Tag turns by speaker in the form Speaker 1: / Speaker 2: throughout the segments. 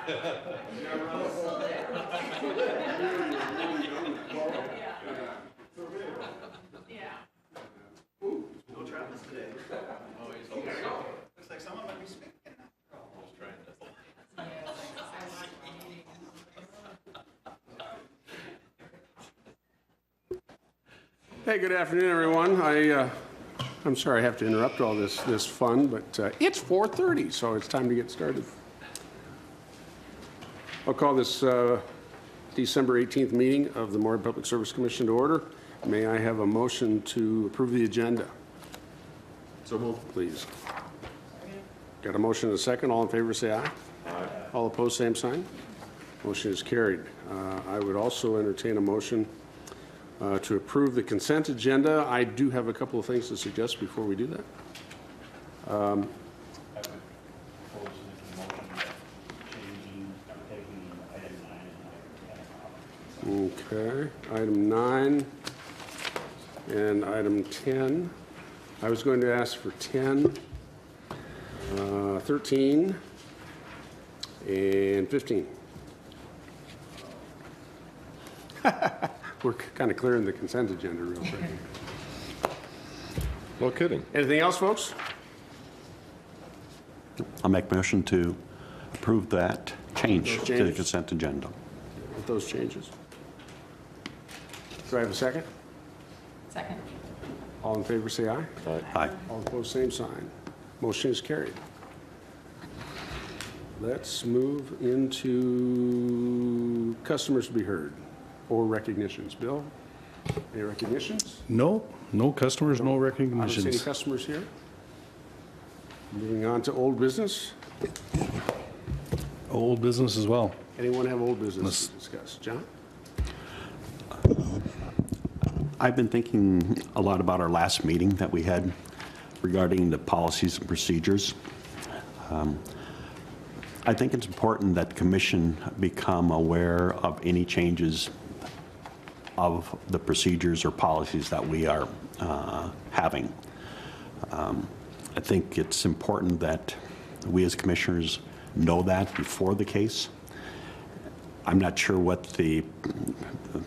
Speaker 1: No Travis today. Oh, he's here. Looks like someone might be speaking. Just trying to.
Speaker 2: Hey, good afternoon, everyone. I'm sorry I have to interrupt all this fun, but it's 4:30, so it's time to get started. I'll call this December 18th meeting of the Moorhead Public Service Commission to order. May I have a motion to approve the agenda? So moved, please. Got a motion and a second. All in favor, say aye. Aye. All opposed, same sign. Motion is carried. I would also entertain a motion to approve the consent agenda. I do have a couple of things to suggest before we do that.
Speaker 3: I would propose making a motion changing, taking item 9 and item 10 off.
Speaker 2: Okay, item 9 and item 10. I was going to ask for 10, 13, and 15. We're kind of clearing the consent agenda real quick.
Speaker 4: No kidding.
Speaker 2: Anything else, folks?
Speaker 5: I'll make a motion to approve that change
Speaker 2: Those
Speaker 5: to the
Speaker 2: changes?
Speaker 5: consent agenda.
Speaker 2: With those changes. Do I have a second?
Speaker 6: Second.
Speaker 2: All in favor, say aye.
Speaker 5: Aye.
Speaker 2: All opposed, same sign. Motion is carried. Let's move into customers to be heard or recognitions. Bill, any recognitions?
Speaker 4: No customers, no
Speaker 2: I don't see any
Speaker 4: recognitions.
Speaker 2: customers here. Moving on to old business.
Speaker 4: Old business as well.
Speaker 2: Anyone have old business to discuss? John?
Speaker 5: I've been thinking a lot about our last meeting that we had regarding the policies and procedures. I think it's important that the commission become aware of any changes of the procedures or policies that we are having. I think it's important that we as commissioners know that before the case. I'm not sure what the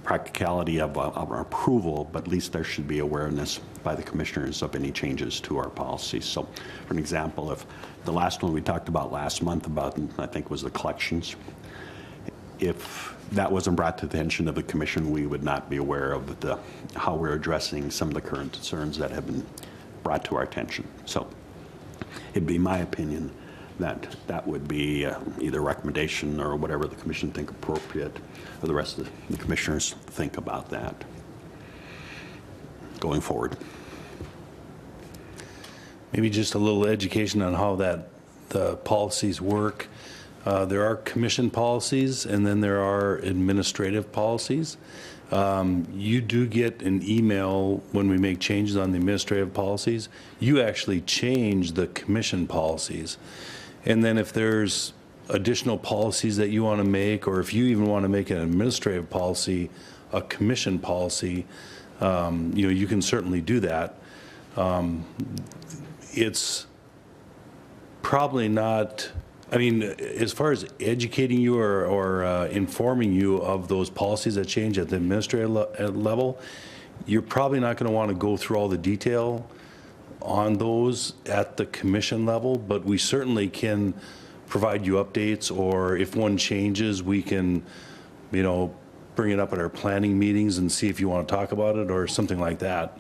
Speaker 5: practicality of our approval, but at least there should be awareness by the commissioners of any changes to our policies. So, for an example, if the last one we talked about last month about, I think, was the collections, if that wasn't brought to the attention of the commission, we would not be aware of how we're addressing some of the current concerns that have been brought to our attention. So, it'd be my opinion that would be either recommendation or whatever the commission think appropriate, or the rest of the commissioners think about that going forward.
Speaker 4: Maybe just a little education on how the policies work. There are commission policies, and then there are administrative policies. You do get an email when we make changes on the administrative policies. You actually change the commission policies. And then if there's additional policies that you want to make, or if you even want to make an administrative policy, a commission policy, you can certainly do that. It's probably not, I mean, as far as educating you or informing you of those policies that change at the administrative level, you're probably not going to want to go through all the detail on those at the commission level, but we certainly can provide you updates, or if one changes, we can, bring it up at our planning meetings and see if you want to talk about it or something like that.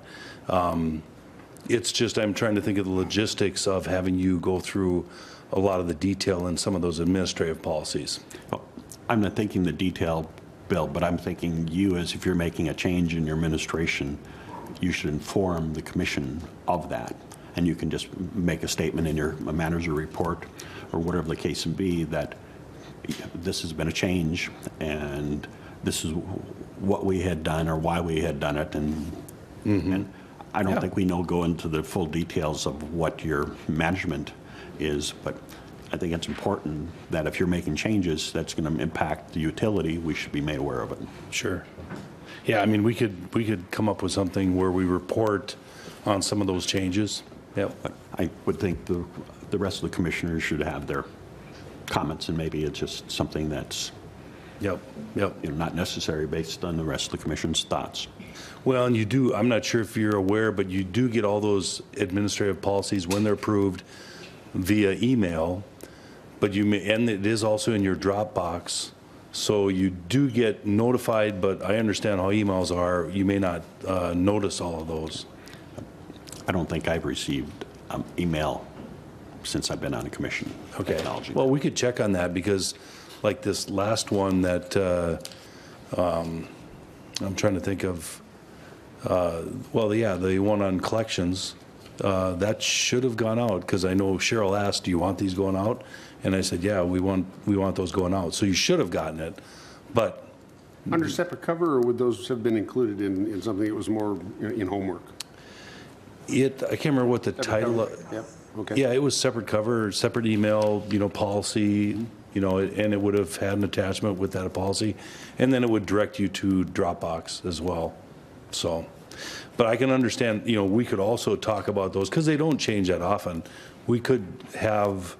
Speaker 4: It's just, I'm trying to think of the logistics of having you go through a lot of the detail in some of those administrative policies.
Speaker 5: Well, I'm not thinking the detail, Bill, but I'm thinking you, as if you're making a change in your administration, you should inform the commission of that. And you can just make a statement in your manager report or whatever the case may be that this has been a change and this is what we had done or why we had done it. And I don't think we go into the full details of what your management is, but I think it's important that if you're making changes that's going to impact the utility, we should be made aware of it.
Speaker 4: Sure. Yeah, I mean, we could come up with something where we report on some of those changes. Yep.
Speaker 5: But I would think the rest of the commissioners should have their comments, and maybe it's just something that's,
Speaker 4: Yep, yep.
Speaker 5: not necessary based on the rest of the commission's thoughts.
Speaker 4: Well, and you do, I'm not sure if you're aware, but you do get all those administrative policies when they're approved via email, but you may, and it is also in your Dropbox. So you do get notified, but I understand how emails are. You may not notice all of those.
Speaker 5: I don't think I've received email since I've been on the commission.
Speaker 4: Okay.
Speaker 5: Acknowledging
Speaker 4: Well,
Speaker 5: that.
Speaker 4: we could check on that because like this last one that I'm trying to think of, well, yeah, the one on collections, that should have gone out because I know Cheryl asked, do you want these going out? And I said, yeah, we want those going out. So you should have gotten it, but
Speaker 2: Under separate cover, or would those have been included in something that was more in homework?
Speaker 4: I can't remember what the title.
Speaker 2: Yep, okay.
Speaker 4: Yeah, it was separate cover, separate email, policy, and it would have had an attachment with that policy, and then it would direct you to Dropbox as well. So, but I can understand, we could also talk about those because they don't change that often. We could have,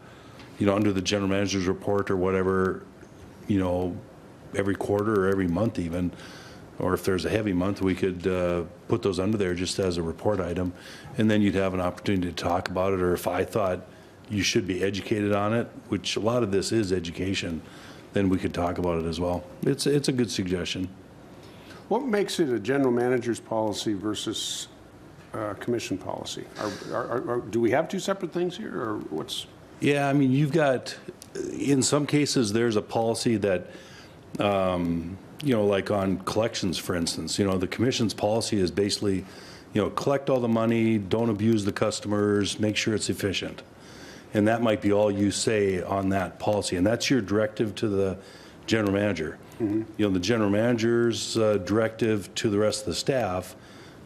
Speaker 4: under the general manager's report or whatever, every quarter or every month even, or if there's a heavy month, we could put those under there just as a report item, and then you'd have an opportunity to talk about it, or if I thought you should be educated on it, which a lot of this is education, then we could talk about it as well. It's a good suggestion.
Speaker 2: What makes it a general manager's policy versus commission policy? Do we have two separate things here, or what's?
Speaker 4: Yeah, I mean, you've got, in some cases, there's a policy that, like on collections, for instance, the commission's policy is basically, collect all the money, don't abuse the customers, make sure it's efficient. And that might be all you say on that policy. And that's your directive to the general manager. Mm-hmm. The general manager's directive to the rest of the staff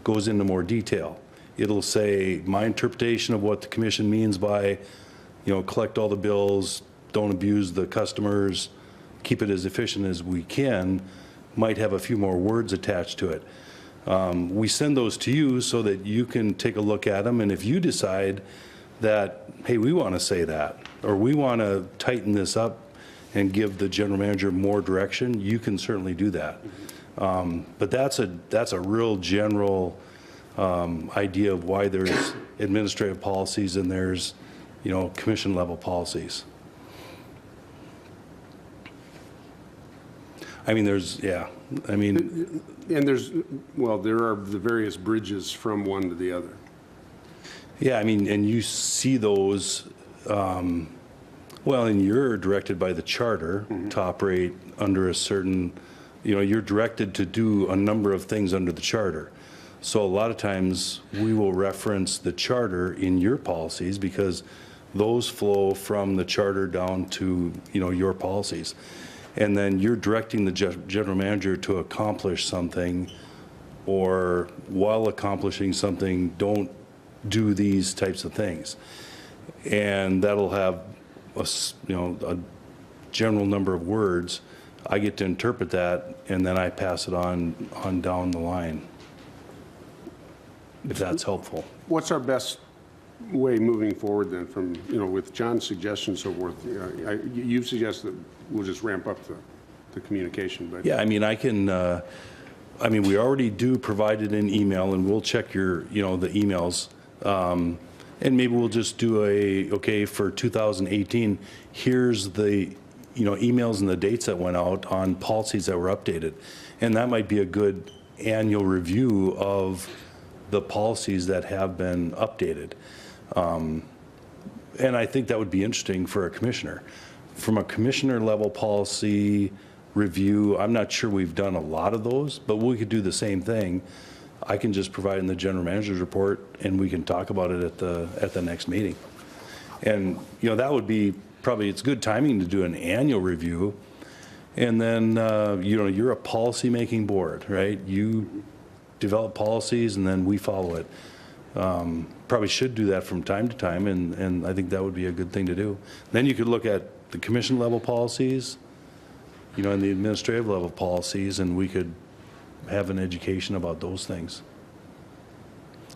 Speaker 4: goes into more detail. It'll say, my interpretation of what the commission means by, collect all the bills, don't abuse the customers, keep it as efficient as we can, might have a few more words attached to it. We send those to you so that you can take a look at them, and if you decide that, hey, we want to say that, or we want to tighten this up and give the general manager more direction, you can certainly do that. But that's a real general idea of why there's administrative policies and there's, commission level policies. I mean,
Speaker 2: And there are the various bridges from one to the other.
Speaker 4: Yeah, I mean, and you see those, and you're directed by the charter to operate under a certain, you're directed to do a number of things under the charter. So a lot of times we will reference the charter in your policies because those flow from the charter down to, your policies. And then you're directing the general manager to accomplish something, or while accomplishing something, don't do these types of things. And that'll have a general number of words. I get to interpret that, and then I pass it on down the line, if that's helpful.
Speaker 2: What's our best way moving forward then from, with John's suggestion and so forth? You suggest that we'll just ramp up the communication, but.
Speaker 4: Yeah, I mean, we already do provide it in email, and we'll check your, the emails. And maybe we'll just do okay, for 2018, here's the, emails and the dates that went out on policies that were updated. And that might be a good annual review of the policies that have been updated. And I think that would be interesting for a commissioner. From a commissioner level policy review, I'm not sure we've done a lot of those, but we could do the same thing. I can just provide in the general manager's report, and we can talk about it at the next meeting. And that would be probably, it's good timing to do an annual review. And then you're a policy making board, right? You develop policies and then we follow it. Probably should do that from time to time, and I think that would be a good thing to do. Then you could look at the commission level policies, and the administrative level policies, and we could have an education about those things.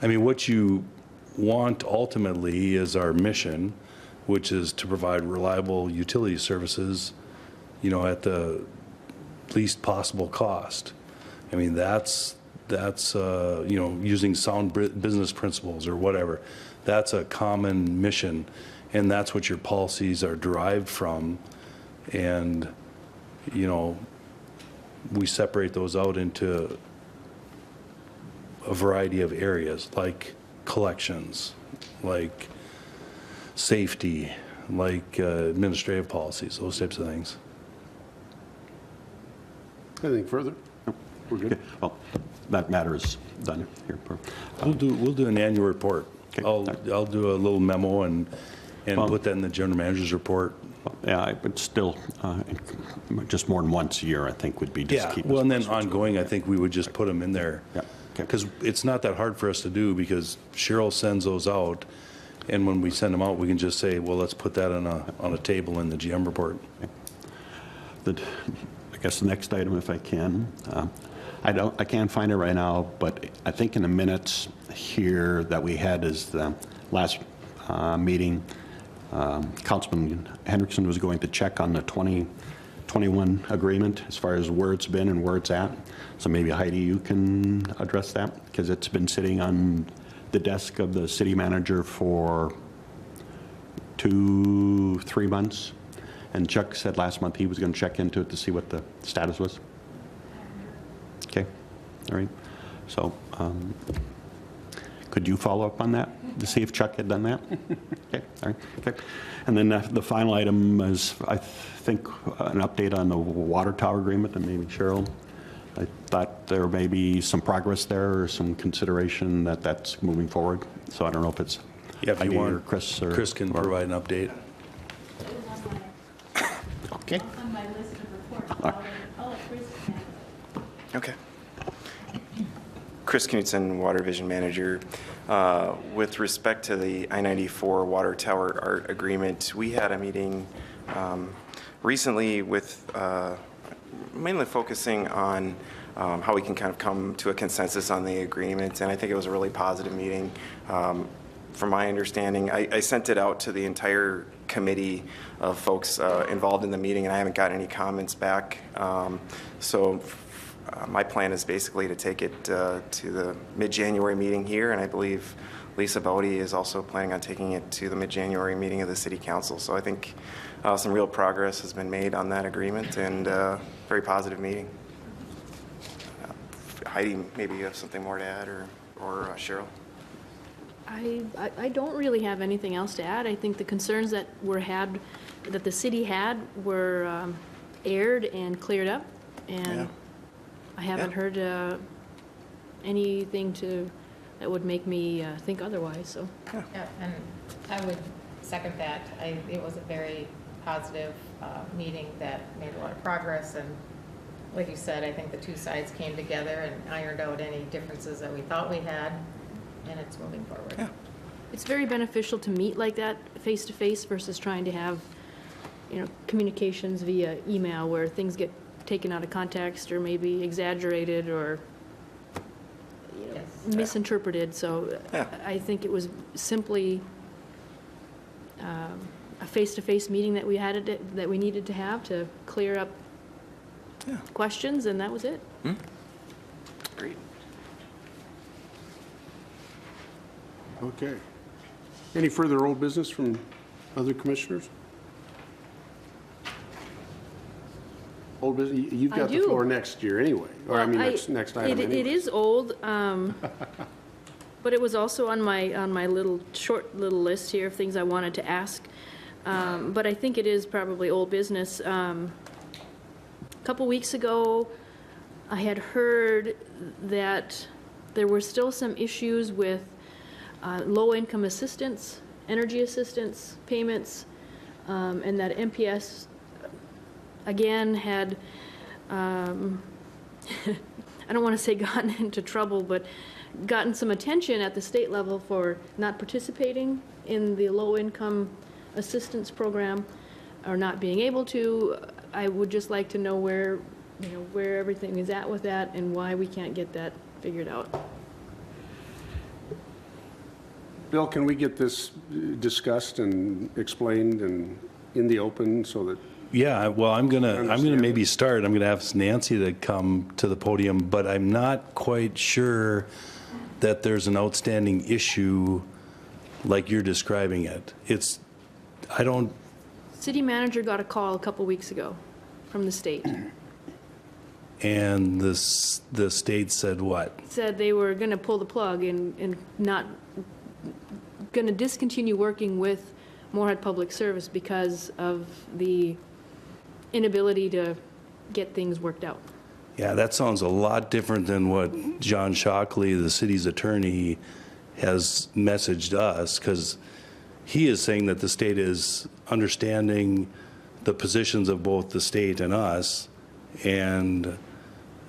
Speaker 4: I mean, what you want ultimately is our mission which is to provide reliable utility services, at the least possible cost. I mean, that's using sound business principles or whatever. That's a common mission, and that's what your policies are derived from. And, we separate those out into a variety of areas, like collections, like safety, like administrative policies, those types of things.
Speaker 2: Anything further? We're good.
Speaker 5: Okay, well, that matter is done here.
Speaker 4: We'll do an annual report.
Speaker 5: Okay.
Speaker 4: I'll do a little memo and
Speaker 5: Well-
Speaker 4: put that in the general manager's report.
Speaker 5: Yeah, but still, just more than once a year, I think, would be just keep.
Speaker 4: Well, and then ongoing, I think we would just put them in there.
Speaker 5: Yeah, okay.
Speaker 4: Because it's not that hard for us to do, because Cheryl sends those out, and when we send them out, we can just say, well, let's put that on a table in the GM report.
Speaker 5: I guess the next item, if I can, I can't find it right now, but I think in the minutes here that we had is the last meeting, Councilman Hendrickson was going to check on the 2021 agreement as far as where it's been and where it's at. So maybe Heidi, you can address that, because it's been sitting on the desk of the city manager for 2-3 months. And Chuck said last month he was going to check into it to see what the status was. Okay, all right. So could you follow up on that to see if Chuck had done that? Okay, all right, okay. And then the final item is, I think, an update on the water tower agreement, and maybe Cheryl. I thought there may be some progress there or some consideration that that's moving forward. So I don't know if it's
Speaker 4: Yeah, if you
Speaker 5: Heidi
Speaker 4: want,
Speaker 5: or Chris. Or
Speaker 4: Chris can provide an update.
Speaker 5: Okay.
Speaker 6: On my list of reports, I'll let Chris handle it.
Speaker 7: Okay. Chris Knutson, Water Division Manager. With respect to the I-94 Water Tower Art Agreement, we had a meeting recently with mainly focusing on how we can kind of come to a consensus on the agreement, and I think it was a really positive meeting. From my understanding, I sent it out to the entire committee of folks involved in the meeting, and I haven't got any comments back. So my plan is basically to take it to the mid-January meeting here, and I believe Lisa Bowdy is also planning on taking it to the mid-January meeting of the City Council. So I think some real progress has been made on that agreement, and very positive meeting. Heidi, maybe you have something more to add, or Cheryl?
Speaker 6: I don't really have anything else to add. I think the concerns that the city had were aired and cleared up, and
Speaker 7: Yeah.
Speaker 6: I haven't heard anything that would make me think otherwise, so.
Speaker 8: Yeah, and I would second that. It was a very positive meeting that made a lot of progress, and like you said, I think the two sides came together and ironed out any differences that we thought we had, and it's moving forward.
Speaker 7: Yeah.
Speaker 6: It's very beneficial to meet like that face-to-face versus trying to have, communications via email where things get taken out of context or maybe exaggerated or
Speaker 8: Yes.
Speaker 6: misinterpreted. So
Speaker 7: Yeah.
Speaker 6: I think it was simply a face-to-face meeting that we needed to have to clear up
Speaker 7: Yeah.
Speaker 6: questions, and that was it.
Speaker 7: Great.
Speaker 2: Okay. Any further old business from other commissioners? Old business, you've
Speaker 6: I
Speaker 2: got the
Speaker 6: do.
Speaker 2: floor next year anyway, or I mean, next item
Speaker 6: It
Speaker 2: anyway.
Speaker 6: is old, but it was also on my short little list here of things I wanted to ask. But I think it is probably old business. A couple weeks ago, I had heard that there were still some issues with low-income assistance, energy assistance payments, and that MPS, again, had, I don't want to say gotten into trouble, but gotten some attention at the state level for not participating in the low-income assistance program or not being able to. I would just like to know where everything is at with that and why we can't get that figured out.
Speaker 2: Bill, can we get this discussed and explained and in the open so that,
Speaker 4: Yeah, well, I'm gonna
Speaker 2: Understand.
Speaker 4: maybe start. I'm gonna ask Nancy to come to the podium, but I'm not quite sure that there's an outstanding issue like you're describing it. I don't,
Speaker 6: City manager got a call a couple weeks ago from the state.
Speaker 4: and the state said what?
Speaker 6: Said they were going to pull the plug and not, going to discontinue working with Moorhead Public Service because of the inability to get things worked out.
Speaker 4: Yeah, that sounds a lot different than what John Shockley, the city's attorney, has messaged us, because he is saying that the state is understanding the positions of both the state and us, and,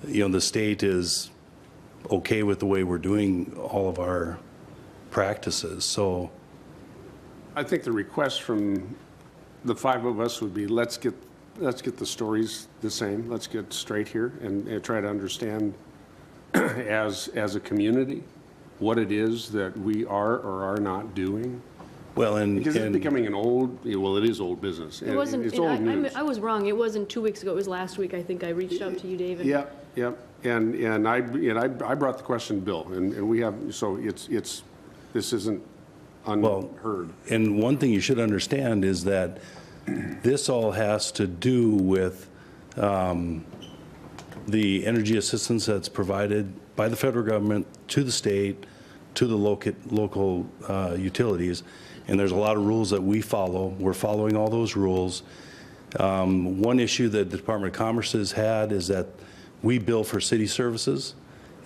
Speaker 4: the state is okay with the way we're doing all of our practices, so.
Speaker 2: I think the request from the five of us would be, let's get the stories the same. Let's get straight here and try to understand as a community what it is that we are or are not doing.
Speaker 4: Well,
Speaker 2: Because it's becoming it is old business.
Speaker 6: It wasn't,
Speaker 2: It's old news.
Speaker 6: I was wrong. It wasn't 2 weeks ago. It was last week. I think I reached out to you, David.
Speaker 2: Yep. And I brought the question to Bill, and we have, so this isn't unheard.
Speaker 4: And one thing you should understand is that this all has to do with the energy assistance that's provided by the federal government to the state, to the local utilities. And there's a lot of rules that we follow. We're following all those rules. One issue that the Department of Commerce has had is that we bill for city services,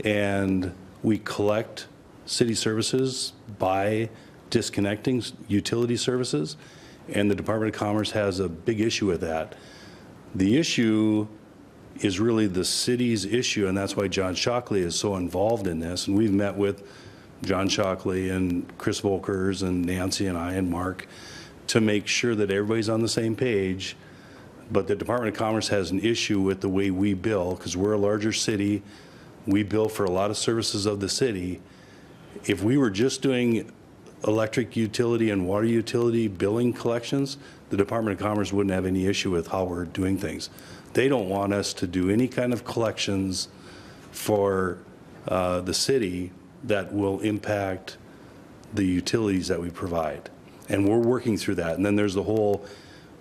Speaker 4: and we collect city services by disconnecting utility services, and the Department of Commerce has a big issue with that. The issue is really the city's issue, and that's why John Shockley is so involved in this. And we've met with John Shockley and Chris Volkers and Nancy and I and Mark to make sure that everybody's on the same page. But the Department of Commerce has an issue with the way we bill, because we're a larger city. We bill for a lot of services of the city. If we were just doing electric utility and water utility billing collections, the Department of Commerce wouldn't have any issue with how we're doing things. They don't want us to do any kind of collections for the city that will impact the utilities that we provide. And we're working through that. And then there's the whole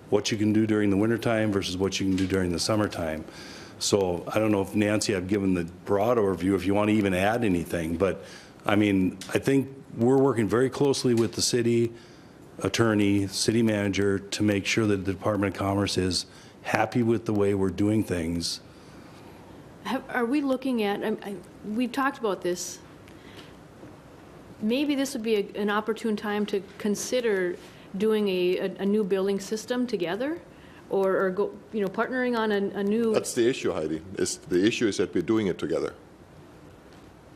Speaker 4: what you can do during the wintertime versus what you can do during the summertime. So I don't know if, Nancy, I've given the broad overview, if you want to even add anything. But, I mean, I think we're working very closely with the city attorney, city manager, to make sure that the Department of Commerce is happy with the way we're doing things.
Speaker 6: Are we looking at, we've talked about this, maybe this would be an opportune time to consider doing a new billing system together, or go, partnering on a new.
Speaker 9: That's the issue, Heidi. The issue is that we're doing it together.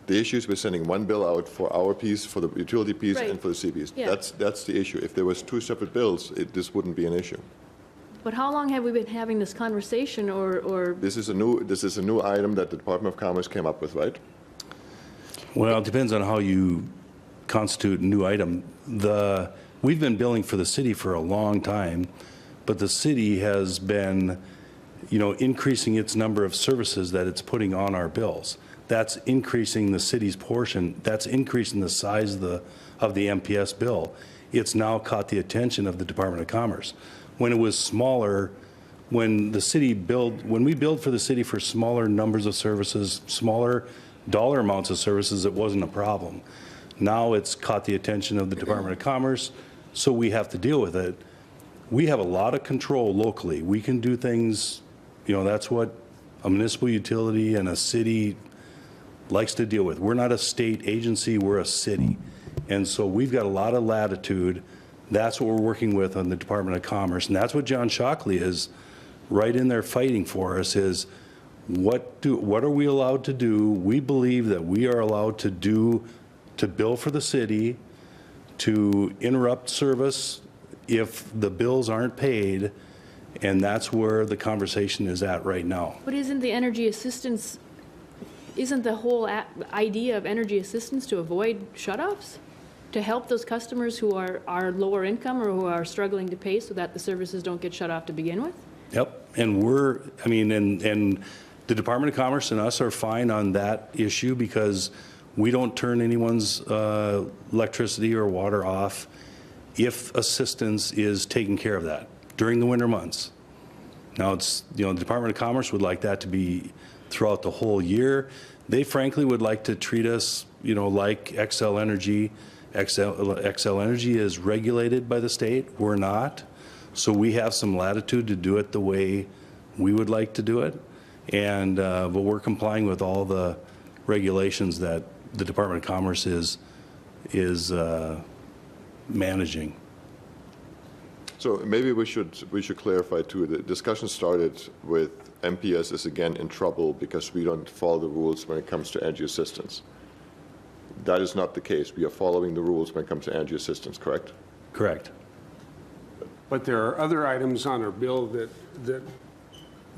Speaker 9: The issue is we're sending one bill out for our piece, for the utility piece,
Speaker 6: Right.
Speaker 9: and for the C piece.
Speaker 6: Yeah.
Speaker 9: That's the issue. If there was two separate bills, this wouldn't be an issue.
Speaker 6: But how long have we been having this conversation, or?
Speaker 9: This is a new item that the Department of Commerce came up with, right?
Speaker 4: Well, it depends on how you constitute a new item. We've been billing for the city for a long time, but the city has been, increasing its number of services that it's putting on our bills. That's increasing the city's portion. That's increasing the size of the MPS bill. It's now caught the attention of the Department of Commerce. When it was smaller, when we billed for the city for smaller numbers of services, smaller dollar amounts of services, it wasn't a problem. Now it's caught the attention of the Department of Commerce, so we have to deal with it. We have a lot of control locally. We can do things, that's what a municipal utility and a city likes to deal with. We're not a state agency, we're a city. And so we've got a lot of latitude. That's what we're working with on the Department of Commerce. And that's what John Shockley is right in there fighting for us, is what are we allowed to do? We believe that we are allowed to bill for the city, to interrupt service if the bills aren't paid, and that's where the conversation is at right now.
Speaker 6: But isn't the energy assistance, isn't the whole idea of energy assistance to avoid shutoffs? to help those customers who are lower income or who are struggling to pay so that the services don't get shut off to begin with?
Speaker 4: Yep, and and the Department of Commerce and us are fine on that issue because we don't turn anyone's electricity or water off if assistance is taking care of that during the winter months. Now, it's, the Department of Commerce would like that to be throughout the whole year. They frankly would like to treat us, like Xcel Energy. Xcel Energy is regulated by the state. We're not. So we have some latitude to do it the way we would like to do it. And, but we're complying with all the regulations that the Department of Commerce is managing.
Speaker 9: So maybe we should clarify too. The discussion started with MPS is again in trouble because we don't follow the rules when it comes to energy assistance. That is not the case. We are following the rules when it comes to energy assistance, correct?
Speaker 4: Correct.
Speaker 2: But there are other items on our bill that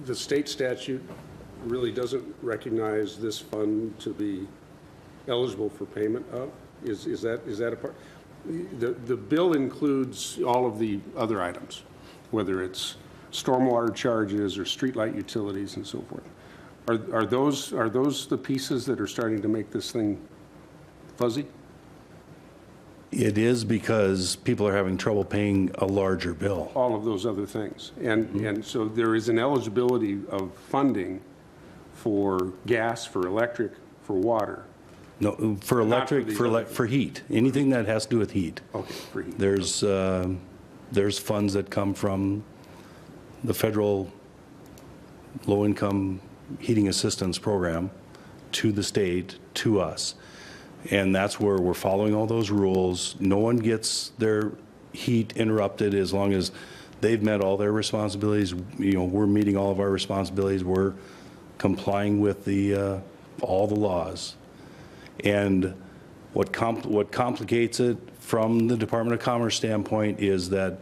Speaker 2: the state statute really doesn't recognize this fund to be eligible for payment of. Is that a part? The bill includes all of the other items, whether it's stormwater charges or streetlight utilities and so forth. Are those the pieces that are starting to make this thing fuzzy?
Speaker 4: It is because people are having trouble paying a larger bill.
Speaker 2: All of those other things. And so there is an eligibility of funding for gas, for electric, for water.
Speaker 4: No, for electric, for heat, anything that has to do with heat.
Speaker 2: Okay, for heat.
Speaker 4: There's funds that come from the federal low-income heating assistance program to the state, to us. And that's where we're following all those rules. No one gets their heat interrupted as long as they've met all their responsibilities. We're meeting all of our responsibilities. We're complying with all the laws. And what complicates it from the Department of Commerce standpoint is that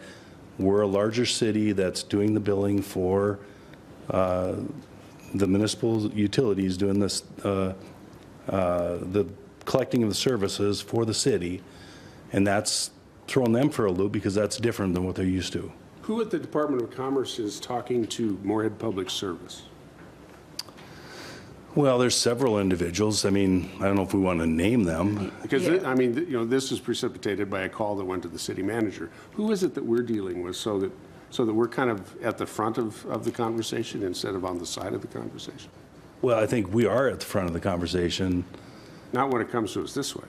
Speaker 4: we're a larger city that's doing the billing for the municipal utilities, doing this, the collecting of the services for the city, and that's throwing them for a loop because that's different than what they're used to.
Speaker 2: Who at the Department of Commerce is talking to Moorhead Public Service?
Speaker 4: Well, there's several individuals. I mean, I don't know if we want to name them.
Speaker 2: Because, this is precipitated by a call that went to the city manager. Who is it that we're dealing with so that we're kind of at the front of the conversation instead of on the side of the conversation?
Speaker 4: Well, I think we are at the front of the conversation.
Speaker 2: Not when it comes to us this way.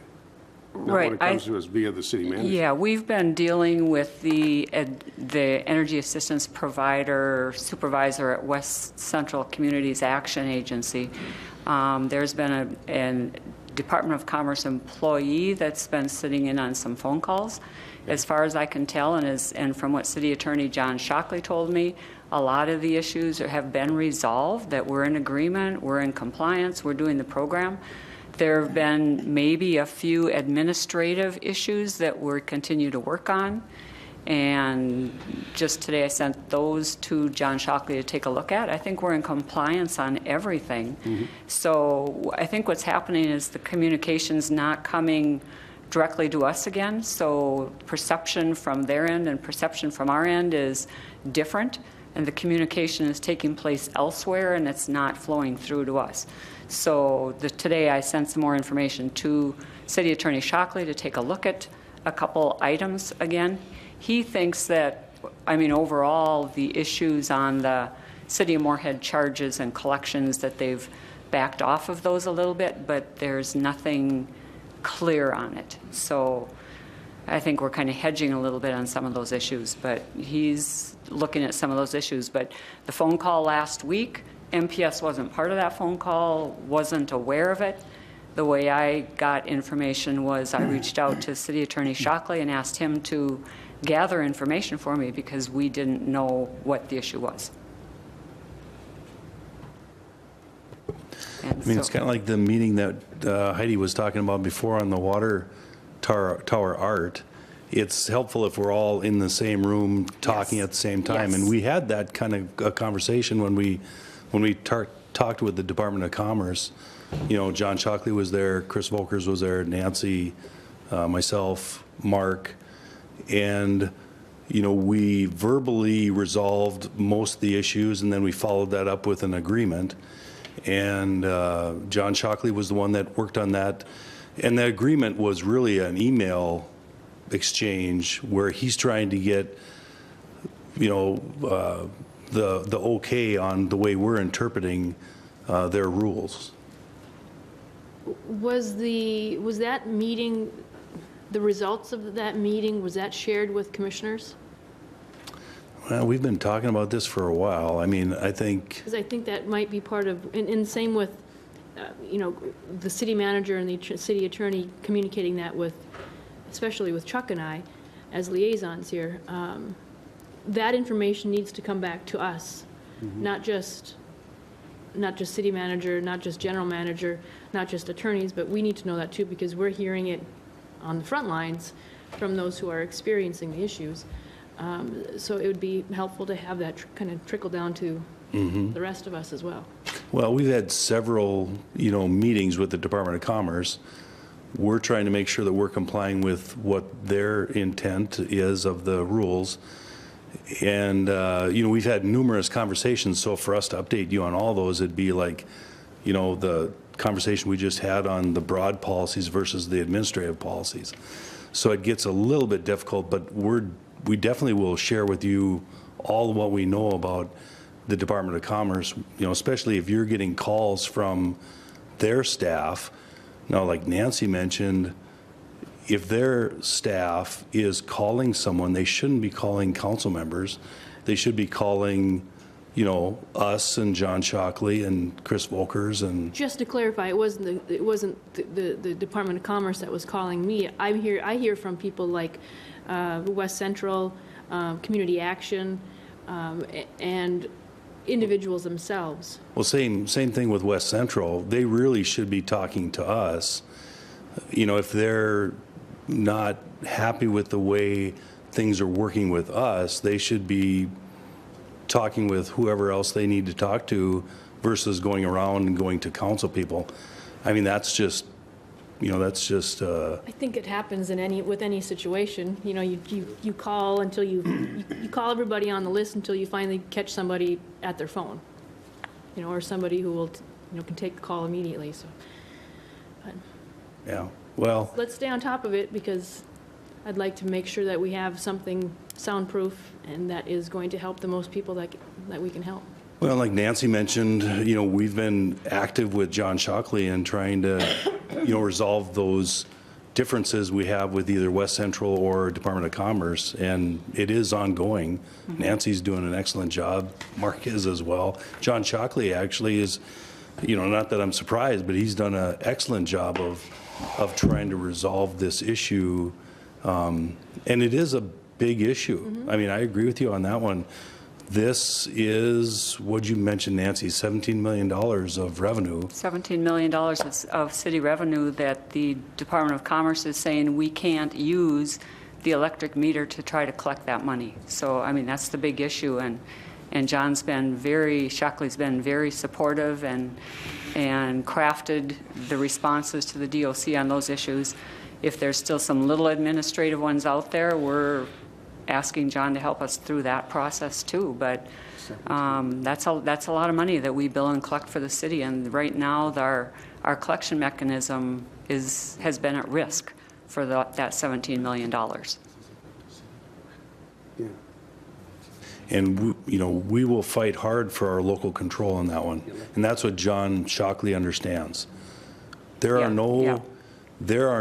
Speaker 2: Not
Speaker 10: Right.
Speaker 2: when it comes to us via the city manager.
Speaker 10: Yeah, we've been dealing with the energy assistance provider supervisor at West Central Communities Action Agency. There's been a Department of Commerce employee that's been sitting in on some phone calls. As far as I can tell, and from what City Attorney John Shockley told me, a lot of the issues have been resolved, that we're in agreement, we're in compliance, we're doing the program. There have been maybe a few administrative issues that we're continue to work on. And just today I sent those to John Shockley to take a look at. I think we're in compliance on everything. Mm-hmm. So I think what's happening is the communication's not coming directly to us again. So perception from their end and perception from our end is different. And the communication is taking place elsewhere and it's not flowing through to us. So today I sent some more information to City Attorney Shockley to take a look at a couple items again. He thinks that, overall, the issues on the City of Moorhead charges and collections, that they've backed off of those a little bit, but there's nothing clear on it. So I think we're kind of hedging a little bit on some of those issues, but he's looking at some of those issues. But the phone call last week, MPS wasn't part of that phone call, wasn't aware of it. The way I got information was I reached out to City Attorney Shockley and asked him to gather information for me because we didn't know what the issue was.
Speaker 4: It's kind of like the meeting that Heidi was talking about before on the water tower art. It's helpful if we're all in the same room talking at the same time.
Speaker 10: Yes.
Speaker 4: And we had that kind of a conversation when we talked with the Department of Commerce. John Shockley was there, Chris Volkers was there, Nancy myself, Mark, and, you know, we verbally resolved most of the issues, and then we followed that up with an agreement. And John Shockley was the one that worked on that. And the agreement was really an email exchange where he's trying to get, you know, the okay on the way we're interpreting their rules.
Speaker 6: Was that meeting, the results of that meeting, was that shared with commissioners?
Speaker 4: Well, we've been talking about this for a while. I mean, I think...
Speaker 6: Because I think that might be part of, and same with, you know, the city manager and the city attorney communicating that with, especially with Chuck and I, as liaisons here. That information needs to come back to us, not just city manager, not just general manager, not just attorneys, but we need to know that too, because we're hearing it on the front lines from those who are experiencing the issues. So it would be helpful to have that kind of trickle down to the rest of us as well.
Speaker 4: Well, we've had several, you know, meetings with the Department of Commerce. We're trying to make sure that we're complying with what their intent is of the rules. And, you know, we've had numerous conversations, so for us to update you on all those, it'd be like, you know, the conversation we just had on the broad policies versus the administrative policies. So it gets a little bit difficult, but we definitely will share with you all of what we know about the Department of Commerce, you know, especially if you're getting calls from their staff. Now, like Nancy mentioned, if their staff is calling someone, they shouldn't be calling council members. They should be calling, you know, us and John Shockley and Chris Volkers and...
Speaker 6: Just to clarify, it wasn't the Department of Commerce that was calling me. I hear from people like West Central, Community Action, and individuals themselves.
Speaker 4: Well, same thing with West Central. They really should be talking to us. You know, if they're not happy with the way things are working with us, they should be talking with whoever else they need to talk to versus going around and going to council people. I mean, that's just, you know, that's just...
Speaker 6: I think it happens with any situation. You know, you call until you call everybody on the list until you finally catch somebody at their phone, you know, or somebody who will, you know, can take the call immediately. So, but
Speaker 4: Yeah, well...
Speaker 6: let's stay on top of it, because I'd like to make sure that we have something soundproof and that is going to help the most people that we can help.
Speaker 4: Well, like Nancy mentioned, you know, we've been active with John Shockley and trying to, you know, resolve those differences we have with either West Central or Department of Commerce, and it is ongoing. Nancy's doing an excellent job. Mark is as well. John Shockley actually is, you know, not that I'm surprised, but he's done an excellent job of trying to resolve this issue. And it is a big issue. I mean, I agree with you on that one. This is, what'd you mention, Nancy, $17 million of revenue.
Speaker 10: $17 million of city revenue that the Department of Commerce is saying we can't use the electric meter to try to collect that money. So, I mean, that's the big issue. And John's been Shockley's been very supportive and crafted the responses to the DOC on those issues. If there's still some little administrative ones out there, we're asking John to help us through that process too. But that's a lot of money that we bill and collect for the city. And right now, our collection mechanism has been at risk for that $17 million.
Speaker 2: Yeah.
Speaker 4: And we will fight hard for our local control on that one. And that's what John Shockley understands. There are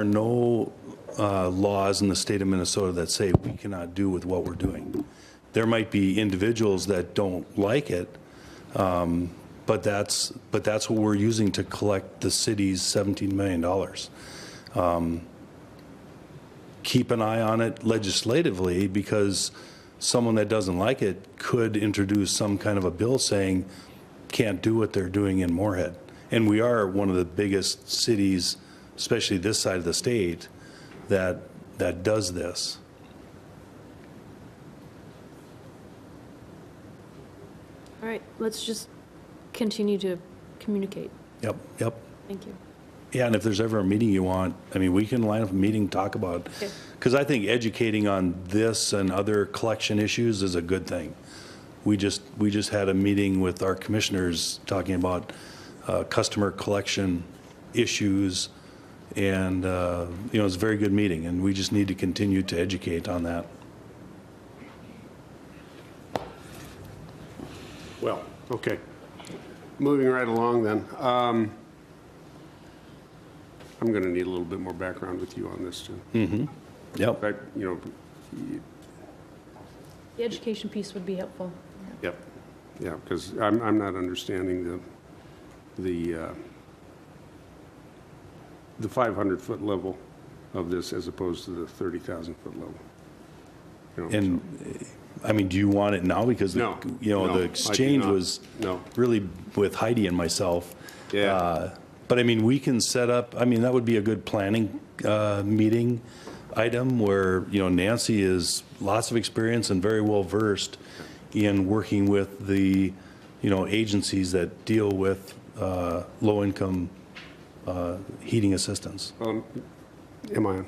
Speaker 4: no laws in the state of Minnesota that say we cannot do with what we're doing. There might be individuals that don't like it, but that's what we're using to collect the city's $17 million. Keep an eye on it legislatively, because someone that doesn't like it could introduce some kind of a bill saying can't do what they're doing in Moorhead. And we are one of the biggest cities, especially this side of the state, that does this.
Speaker 6: All right, let's just continue to communicate.
Speaker 4: Yep.
Speaker 6: Thank you.
Speaker 4: Yeah, and if there's ever a meeting you want, I mean, we can line up a meeting, talk about,
Speaker 6: Okay.
Speaker 4: because I think educating on this and other collection issues is a good thing. We just had a meeting with our commissioners talking about customer collection issues, and, you know, it's a very good meeting, and we just need to continue to educate on that.
Speaker 2: Well, okay. Moving right along then. I'm going to need a little bit more background with you on this too.
Speaker 4: Yep.
Speaker 2: But, you know,
Speaker 6: The education piece would be helpful.
Speaker 2: yep, yeah, because I'm not understanding the 500-foot level of this as opposed to the 30,000-foot level. You know,
Speaker 4: And, I mean, do you want it now? Because,
Speaker 2: No,
Speaker 4: you know,
Speaker 2: no, I
Speaker 4: the
Speaker 2: do
Speaker 4: exchange
Speaker 2: not.
Speaker 4: was
Speaker 2: No.
Speaker 4: really with Heidi and myself.
Speaker 2: Yeah.
Speaker 4: But I mean, we can set up, I mean, that would be a good planning meeting item where, you know, Nancy is lots of experience and very well versed in working with the, you know, agencies that deal with low-income heating assistance.
Speaker 2: Am I on?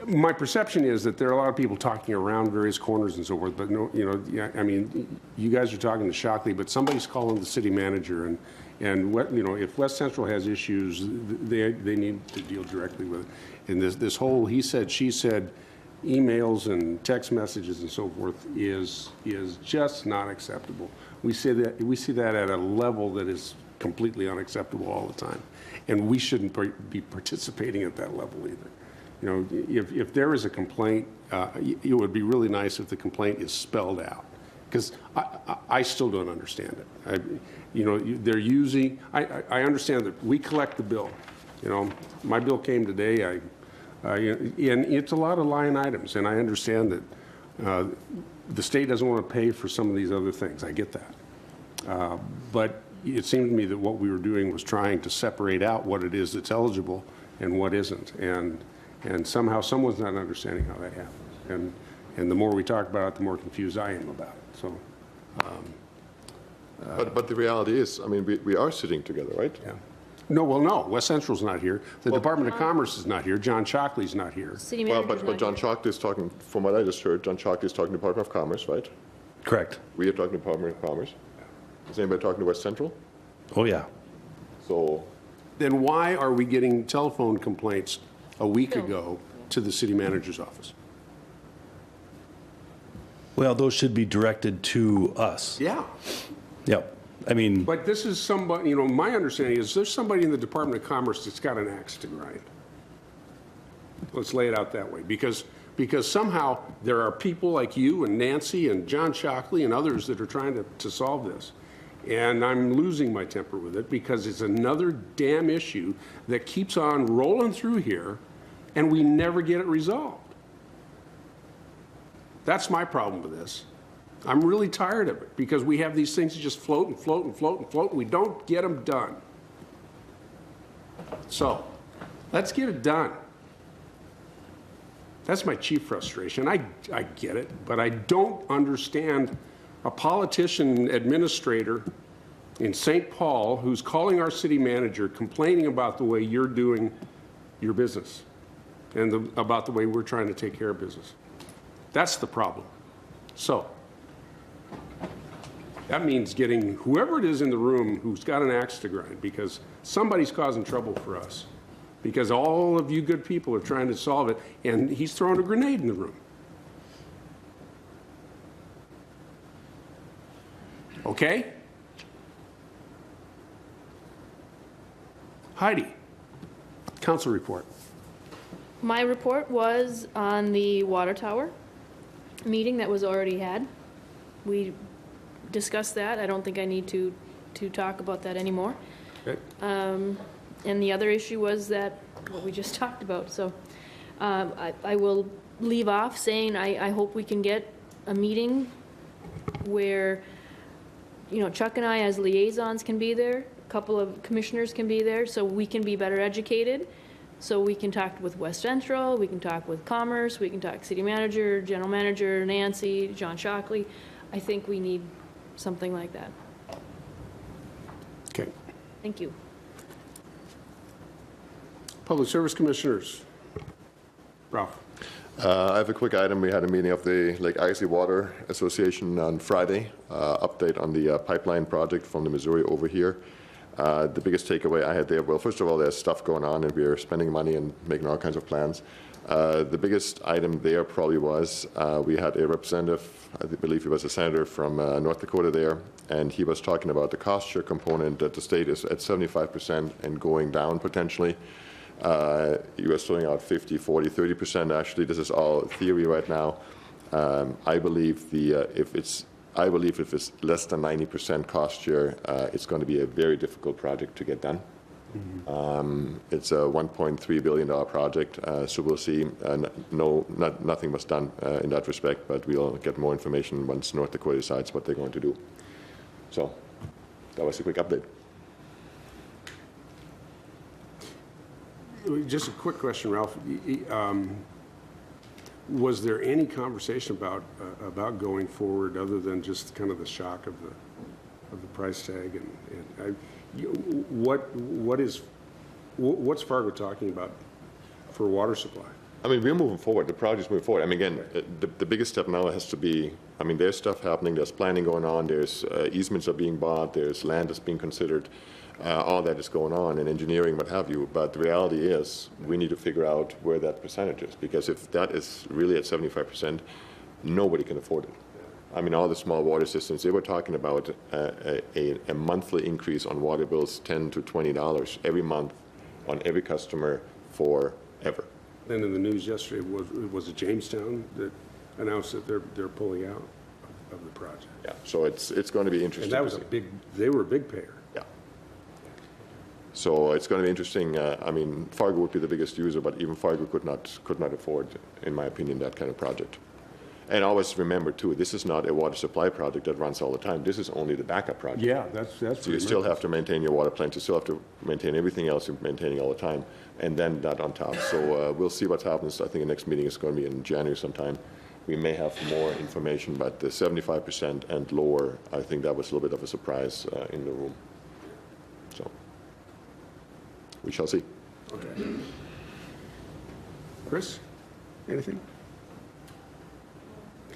Speaker 2: My perception is that there are a lot of people talking around various corners and so forth, but no, you know, yeah, I mean, you guys are talking to Shockley, but somebody's calling the city manager, and what, you know, if West Central has issues, they need to deal directly with it. And this whole he said, she said, emails and text messages and so forth is just not acceptable. We see that at a level that is completely unacceptable all the time, and we shouldn't be participating at that level either. You know, if there is a complaint, it would be really nice if the complaint is spelled out, because I still don't understand it. You know, they're using, I understand that we collect the bill. You know, my bill came today, and it's a lot of line items, and I understand that the state doesn't want to pay for some of these other things. I get that. But it seemed to me that what we were doing was trying to separate out what it is that's eligible and what isn't. And somehow someone's not understanding how that happens. And the more we talk about it, the more confused I am about it. So,
Speaker 9: But the reality is, I mean, we are sitting together, right?
Speaker 2: yeah. No, well, no, West Central's not here. The Department of Commerce is not here. John Shockley's not here.
Speaker 6: City
Speaker 9: Well,
Speaker 6: manager's
Speaker 9: but
Speaker 6: not
Speaker 9: John
Speaker 6: here.
Speaker 9: Shockley is talking, from what I just heard, John Shockley is talking to Department of Commerce, right?
Speaker 4: Correct.
Speaker 9: We are talking to Department of Commerce. Is anybody talking to West Central?
Speaker 4: Oh, yeah.
Speaker 9: So,
Speaker 2: Then why are we getting telephone complaints a week
Speaker 6: Bill.
Speaker 2: ago to the city manager's office?
Speaker 4: Well, those should be directed to us.
Speaker 2: Yeah.
Speaker 4: Yep. I mean,
Speaker 2: But this is somebody, you know, my understanding is there's somebody in the Department of Commerce that's got an axe to grind. Let's lay it out that way, because somehow there are people like you and Nancy and John Shockley and others that are trying to solve this. And I'm losing my temper with it because it's another damn issue that keeps on rolling through here and we never get it resolved. That's my problem with this. I'm really tired of it because we have these things that just float and float and float and float and we don't get them done. So, let's get it done. That's my chief frustration. I get it, but I don't understand a politician administrator in St. Paul who's calling our city manager complaining about the way you're doing your business and about the way we're trying to take care of business. That's the problem. So, that means getting whoever it is in the room who's got an axe to grind, because somebody's causing trouble for us. Because all of you good people are trying to solve it, and he's throwing a grenade in the room. Okay? Heidi, council report.
Speaker 6: My report was on the water tower meeting that was already had. We discussed that. I don't think I need to talk about that anymore.
Speaker 2: Okay.
Speaker 6: And the other issue was that, what we just talked about. So I will leave off saying I hope we can get a meeting where, you know, Chuck and I as liaisons can be there, a couple of commissioners can be there, so we can be better educated. So we can talk with West Central, we can talk with Commerce, we can talk city manager, general manager, Nancy, John Shockley. I think we need something like that.
Speaker 2: Okay.
Speaker 6: Thank you.
Speaker 2: Public Service Commissioners. Ralph.
Speaker 9: I have a quick item. We had a meeting of the Lake Islay Water Association on Friday. Update on the pipeline project from the Missouri over here. The biggest takeaway I had there, well, first of all, there's stuff going on and we are spending money and making all kinds of plans. The biggest item there probably was we had a representative, I believe he was a senator from North Dakota there, and he was talking about the cost share component that the state is at 75% and going down potentially. He was throwing out 50, 40, 30%. Actually, this is all theory right now. I believe if it's less than 90% cost share, it's going to be a very difficult project to get done. It's a $1.3 billion project, so we'll see. Nothing was done in that respect, but we'll get more information once North Dakota decides what they're going to do. So that was a quick update.
Speaker 2: Just a quick question, Ralph. Was there any conversation about going forward other than just kind of the shock of the price tag? What's Fargo talking about for water supply?
Speaker 9: I mean, we're moving forward. The project's moving forward. I mean, again, the biggest step now has to be, I mean, there's stuff happening. There's planning going on. There's easements are being bought. There's land that's being considered. All that is going on in engineering, what have you. But the reality is we need to figure out where that percentage is, because if that is really at 75%, nobody can afford it. I mean, all the small water systems, they were talking about a monthly increase on water bills, $10 to $20 every month on every customer forever.
Speaker 2: Then in the news yesterday, was it Jamestown that announced that they're pulling out of the project?
Speaker 9: Yeah, so it's going to be interesting.
Speaker 2: And that was they were a big payer.
Speaker 9: Yeah. So it's going to be interesting. I mean, Fargo would be the biggest user, but even Fargo could not afford, in my opinion, that kind of project. And always remember, too, this is not a water supply project that runs all the time. This is only the backup project.
Speaker 2: Yeah, that's.
Speaker 9: So you still have to maintain your water plant. You still have to maintain everything else you're maintaining all the time, and then that on top. So we'll see what happens. I think the next meeting is going to be in January sometime. We may have more information, but the 75% and lower, I think that was a little bit of a surprise in the room. So we shall see.
Speaker 2: Okay. Chris, anything?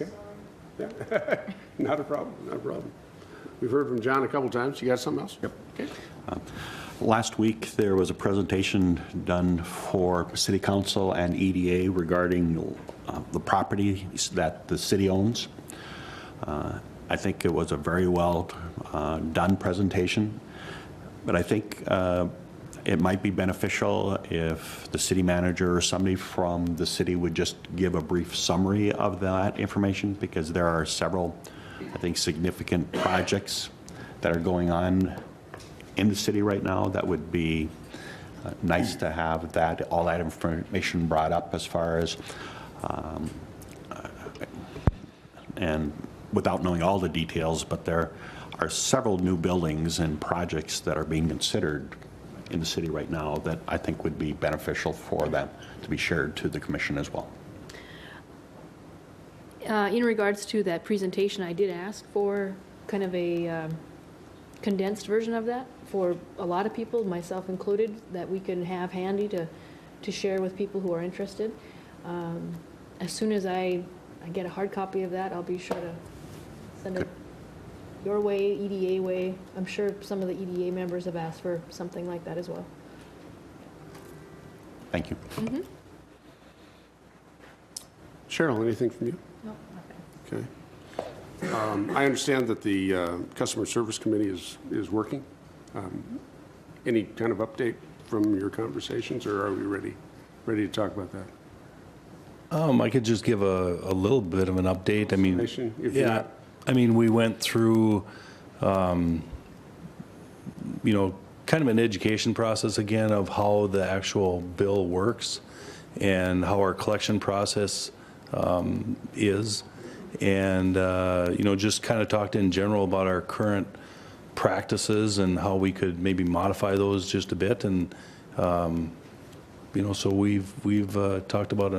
Speaker 2: Okay. Yeah. Not a problem. Not a problem. We've heard from John a couple times. You got something else?
Speaker 5: Yep.
Speaker 2: Okay.
Speaker 5: Last week, there was a presentation done for City Council and EDA regarding the properties that the city owns. I think it was a very well done presentation, but I think it might be beneficial if the city manager or somebody from the city would just give a brief summary of that information, because there are several, I think, significant projects that are going on in the city right now that would be nice to have all that information brought up as far as, and without knowing all the details, but there are several new buildings and projects that are being considered in the city right now that I think would be beneficial for them to be shared to the commission as well.
Speaker 6: In regards to that presentation, I did ask for kind of a condensed version of that for a lot of people, myself included, that we can have handy to share with people who are interested. As soon as I get a hard copy of that, I'll be sure to send it your way, EDA way. I'm sure some of the EDA members have asked for something like that as well.
Speaker 5: Thank you.
Speaker 6: Mm-hmm.
Speaker 2: Cheryl, anything from you?
Speaker 8: No, nothing.
Speaker 2: Okay. I understand that the Customer Service Committee is working. Any kind of update from your conversations, or are we ready to talk about that?
Speaker 4: I could just give a little bit of an update. I mean,
Speaker 2: If
Speaker 4: yeah,
Speaker 2: not,
Speaker 4: I mean, we went through, kind of an education process again of how the actual bill works and how our collection process is. And, just kind of talked in general about our current practices and how we could maybe modify those just a bit. And, so we've talked about,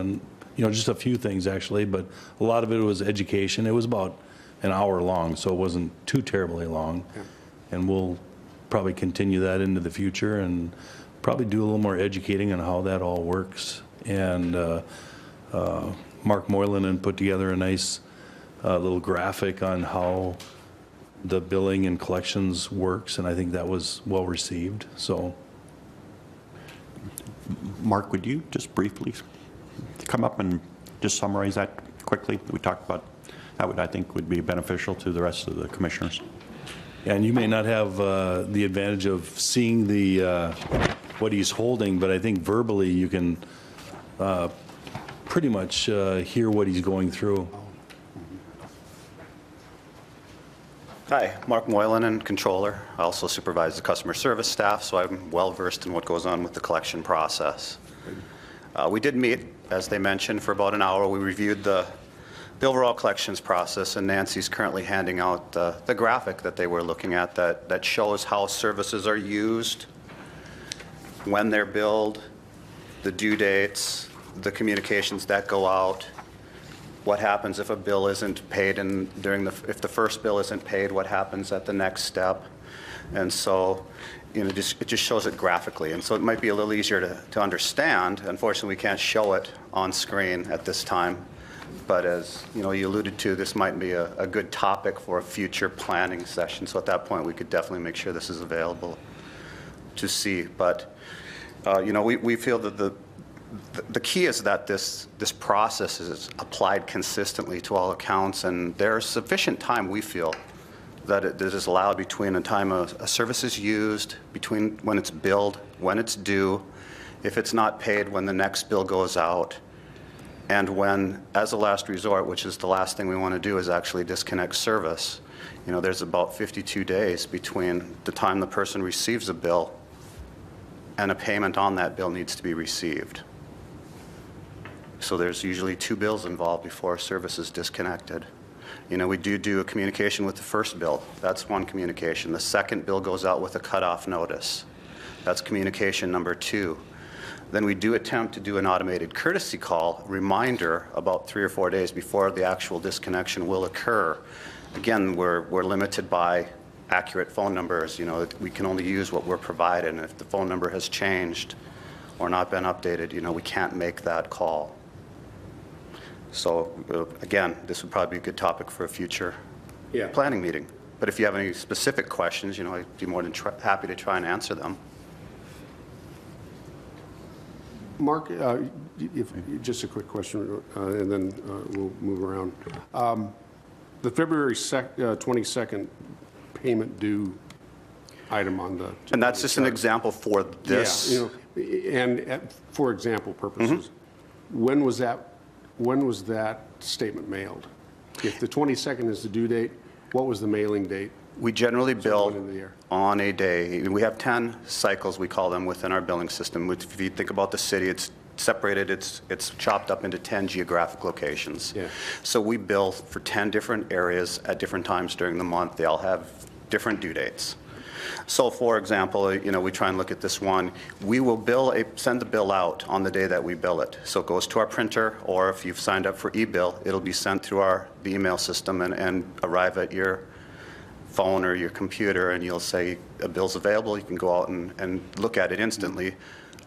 Speaker 4: just a few things actually, but a lot of it was education. It was about an hour long, so it wasn't too terribly long. Yeah. And we'll probably continue that into the future. And probably do a little more educating on how that all works. And Mark Moylan put together a nice little graphic on how the billing and collections works, and I think that was well received. So,
Speaker 5: Mark, would you just briefly come up and just summarize that quickly? We talked about that I think would be beneficial to the rest of the commissioners.
Speaker 4: and you may not have the advantage of seeing the what he's holding, but I think verbally you can pretty much hear what he's going through.
Speaker 11: Hi, Mark Moylan, Controller. I also supervise the customer service staff, so I'm well-versed in what goes on with the collection process. We did meet, as they mentioned, for about an hour. We reviewed the overall collections process, and Nancy's currently handing out the graphic that they were looking at that shows how services are used, when they're billed, the due dates, the communications that go out, what happens if a bill isn't paid, and if the first bill isn't paid, what happens at the next step. And so, it just shows it graphically. And so it might be a little easier to understand. Unfortunately, we can't show it on screen at this time. But as you alluded to, this might be a good topic for a future planning session. So at that point, we could definitely make sure this is available to see. But, we feel that the key is that this process is applied consistently to all accounts, and there's sufficient time, we feel, that it is allowed between the time a service is used, between when it's billed, when it's due, if it's not paid, when the next bill goes out, and when, as a last resort, which is the last thing we want to do, is actually disconnect service. There's about 52 days between the time the person receives a bill and a payment on that bill needs to be received. So there's usually 2 bills involved before a service is disconnected. We do a communication with the first bill. That's one communication. The second bill goes out with a cutoff notice. That's communication number 2. Then we do attempt to do an automated courtesy call reminder about 3 or 4 days before the actual disconnection will occur. Again, we're limited by accurate phone numbers. We can only use what we're provided, and if the phone number has changed or not been updated, we can't make that call. So again, this would probably be a good topic for a future planning meeting. But if you have any specific questions, I'd be more than happy to try and answer them.
Speaker 2: Mark, just a quick question, and then we'll move around. The February 22nd payment due item on the...
Speaker 11: And that's just an example for this.
Speaker 2: Yeah, and for example purposes, when was that statement mailed? If the 22nd is the due date, what was the mailing date?
Speaker 11: We generally bill on a day. We have 10 cycles, we call them, within our billing system. Which, if you think about the city, it's separated, it's chopped up into 10 geographic locations. Yeah. So we bill for 10 different areas at different times during the month. They all have different due dates. So, for example, we try and look at this one. We will send the bill out on the day that we bill it. So it goes to our printer, or if you've signed up for e-bill, it'll be sent through the email system and arrive at your phone or your computer, and you'll say a bill's available. You can go out and look at it instantly.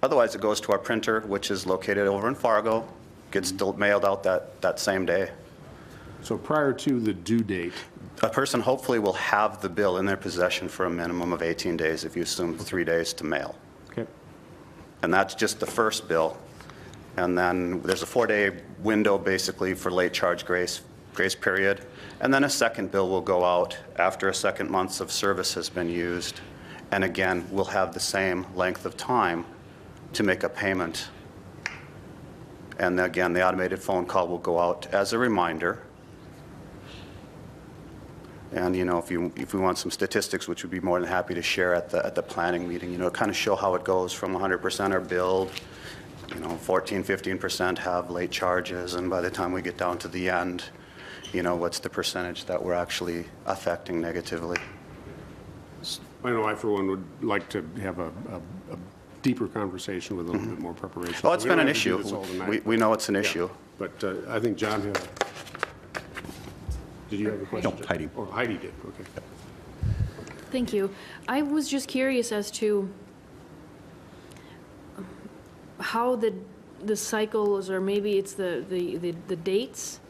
Speaker 11: Otherwise, it goes to our printer, which is located over in Fargo, gets mailed out that same day.
Speaker 2: So prior to the due date,
Speaker 11: a person hopefully will have the bill in their possession for a minimum of 18 days, if you assume 3 days to mail.
Speaker 2: Okay.
Speaker 11: And that's just the first bill. And then there's a 4-day window basically for late charge grace period. And then a second bill will go out after a second month of service has been used. And again, we'll have the same length of time to make a payment. And again, the automated phone call will go out as a reminder. And if we want some statistics, which we'd be more than happy to share at the planning meeting, kind of show how it goes from 100% are billed, 14, 15% have late charges, and by the time we get down to the end, what's the percentage that we're actually affecting negatively.
Speaker 2: I know I, for one, would like to have a deeper conversation with a little bit more preparation.
Speaker 11: Oh, it's been an issue. We know it's an issue.
Speaker 2: But I think John had Did you have a question?
Speaker 5: No, Heidi.
Speaker 2: Oh, Heidi did, okay.
Speaker 6: Thank you. I was just curious as to how the cycles, or maybe it's the dates,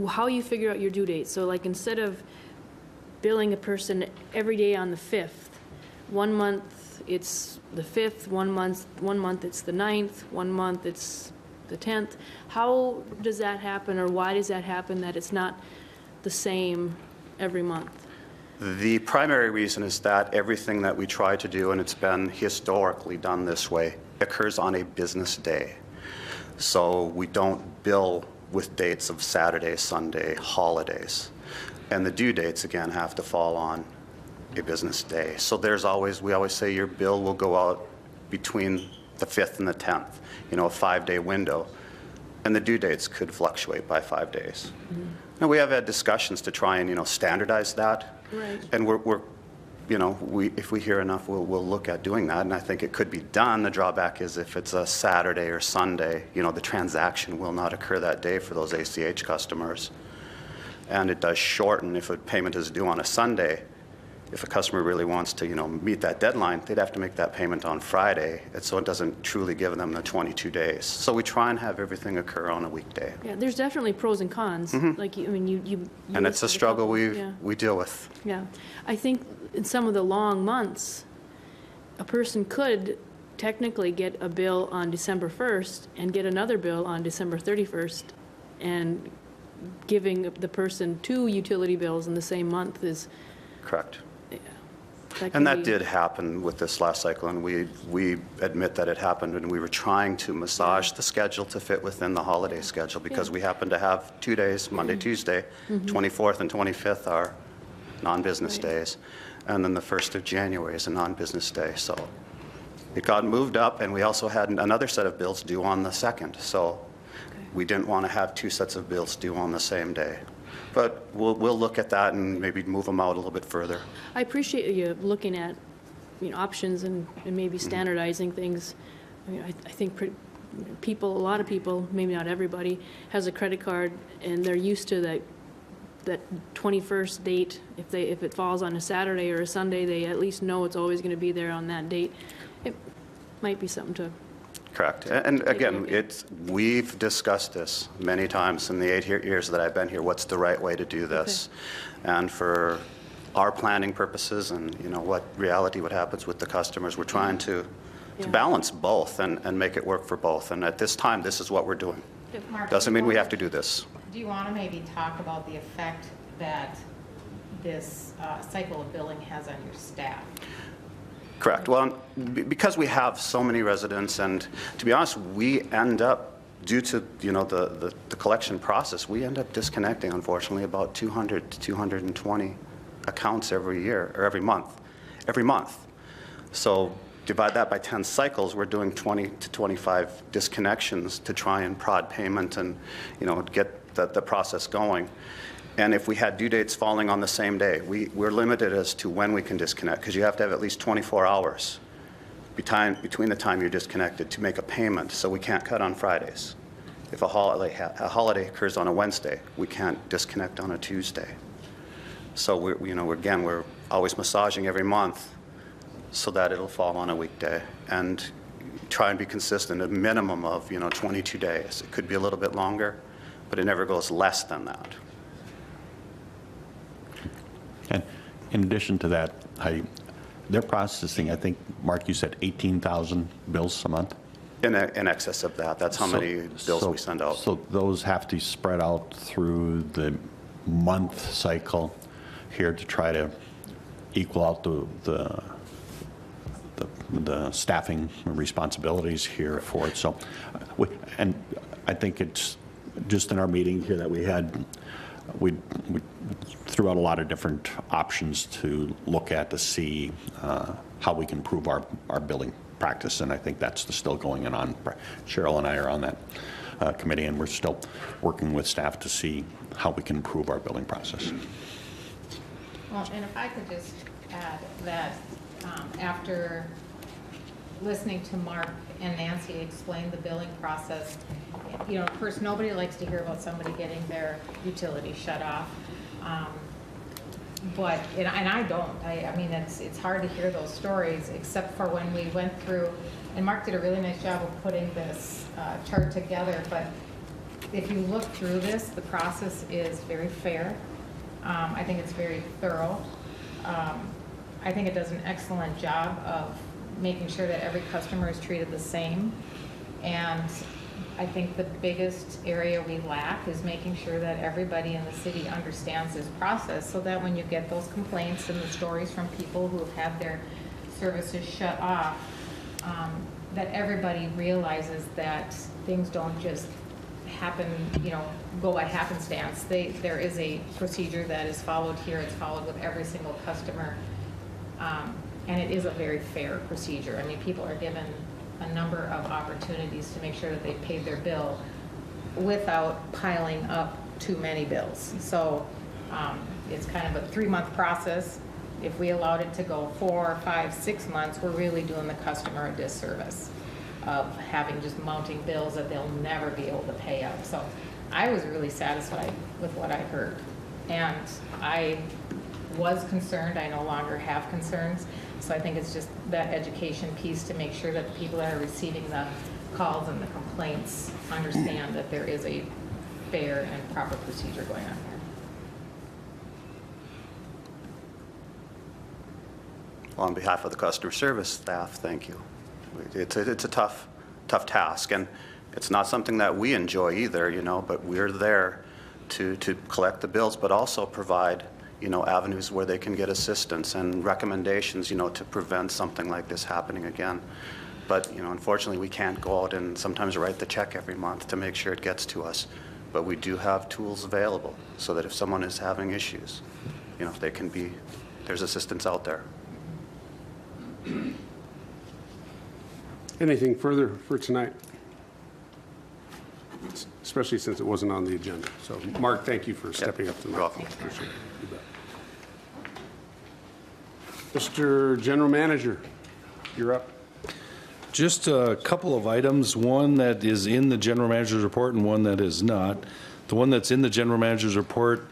Speaker 6: how you figure out your due dates. So like instead of billing a person every day on the 5th, 1 month it's the 5th, 1 month it's the 9th, 1 month it's the 10th. How does that happen, or why does that happen that it's not the same every month?
Speaker 11: The primary reason is that everything that we try to do, and it's been historically done this way, occurs on a business day. So we don't bill with dates of Saturday, Sunday, holidays. And the due dates, again, have to fall on a business day. So we always say your bill will go out between the 5th and the 10th, a 5-day window. And the due dates could fluctuate by 5 days. Mm-hmm. Now, we have had discussions to try and, standardize that.
Speaker 6: Right.
Speaker 11: And if we hear enough, we'll look at doing that. And I think it could be done. The drawback is if it's a Saturday or Sunday, the transaction will not occur that day for those ACH customers. And it does shorten if a payment is due on a Sunday. If a customer really wants to, meet that deadline, they'd have to make that payment on Friday. And so it doesn't truly give them the 22 days. So we try and have everything occur on a weekday.
Speaker 6: Yeah, there's definitely pros and cons.
Speaker 11: Mm-hmm.
Speaker 6: Like, you
Speaker 11: and it's a struggle we deal with.
Speaker 6: Yeah. I think in some of the long months, a person could technically get a bill on December 1st and get another bill on December 31st, and giving the person 2 utility bills in the same month is...
Speaker 11: Correct.
Speaker 6: Yeah,
Speaker 11: and that did happen with this last cycle, and we admit that it happened, and we were trying to massage the schedule to fit within the holiday schedule, because we happen to have 2 days, Monday, Tuesday, 24th and 25th are non-business days, and then the 1st of January is a non-business day. So it got moved up, and we also had another set of bills due on the 2nd. So we didn't want to have 2 sets of bills due on the same day. But we'll look at that and maybe move them out a little bit further.
Speaker 6: I appreciate you looking at, options and maybe standardizing things. I mean, I think a lot of people, maybe not everybody, has a credit card, and they're used to that 21st date. If it falls on a Saturday or a Sunday, they at least know it's always going to be there on that date. It might be something to...
Speaker 11: Correct. And again, we've discussed this many times in the 8 years that I've been here, what's the right way to do this. Okay. And for our planning purposes and, what happens with the customers, we're trying to balance both and make it work for both. And at this time, this is what we're doing.
Speaker 8: Mark,
Speaker 11: doesn't mean we have to do this.
Speaker 8: Do you want to maybe talk about the effect that this cycle of billing has on your staff?
Speaker 11: Correct. Well, because we have so many residents, and to be honest, we end up, due to the collection process, we end up disconnecting, unfortunately, about 200 to 220 accounts every year, or every month. So divide that by 10 cycles, we're doing 20 to 25 disconnections to try and prod payment and get the process going. And if we had due dates falling on the same day, we're limited as to when we can disconnect, because you have to have at least 24 hours between the time you're disconnected to make a payment. So we can't cut on Fridays. If a holiday occurs on a Wednesday, we can't disconnect on a Tuesday. So we're always massaging every month so that it'll fall on a weekday, and try and be consistent, a minimum of 22 days. It could be a little bit longer, but it never goes less than that.
Speaker 5: And in addition to that, they're processing, I think, Mark, you said 18,000 bills a month?
Speaker 11: In excess of that. That's how many bills we send out.
Speaker 5: So those have to spread out through the month cycle here to try to equal out the staffing responsibilities here for it. So, and I think it's just in our meeting here that we had, we threw out a lot of different options to look at to see how we can improve our billing practice, and I think that's still going on. Cheryl and I are on that committee, and we're still working with staff to see how we can improve our billing process.
Speaker 8: Well, and if I could just add that after listening to Mark and Nancy explain the billing process, of course, nobody likes to hear about somebody getting their utility shut off. But, and I don't, I mean, it's hard to hear those stories, except for when we went through, and Mark did a really nice job of putting this chart together, but if you look through this, the process is very fair. I think it's very thorough. I think it does an excellent job of making sure that every customer is treated the same. And I think the biggest area we lack is making sure that everybody in the city understands this process, so that when you get those complaints and the stories from people who have had their services shut off, that everybody realizes that things don't just happen, you know, go by happenstance. There is a procedure that is followed here. It's followed with every single customer. And it is a very fair procedure. I mean, people are given a number of opportunities to make sure that they paid their bill without piling up too many bills. So it's kind of a 3-month process. If we allowed it to go 4, 5, 6 months, we're really doing the customer a disservice of having just mounting bills that they'll never be able to pay up. So I was really satisfied with what I heard. And I was concerned. I no longer have concerns. So I think it's just that education piece to make sure that the people that are receiving the calls and the complaints understand that there is a fair and proper procedure going on here.
Speaker 11: Well, on behalf of the customer service staff, thank you. It's a tough task, and it's not something that we enjoy either, you know, but we're there to collect the bills, but also provide, you know, avenues where they can get assistance and recommendations, you know, to prevent something like this happening again. But, you know, unfortunately, we can't go out and sometimes write the check every month to make sure it gets to us. But we do have tools available so that if someone is having issues, you know, they can be, there's assistance out there.
Speaker 2: Anything further for tonight? Especially since it wasn't on the agenda. So, Mark, thank you for stepping up tonight.
Speaker 11: You're welcome.
Speaker 2: Appreciate it. You bet. Mr. General Manager, you're up.
Speaker 4: Just a couple of items, one that is in the general manager's report and one that is not. The one that's in the general manager's report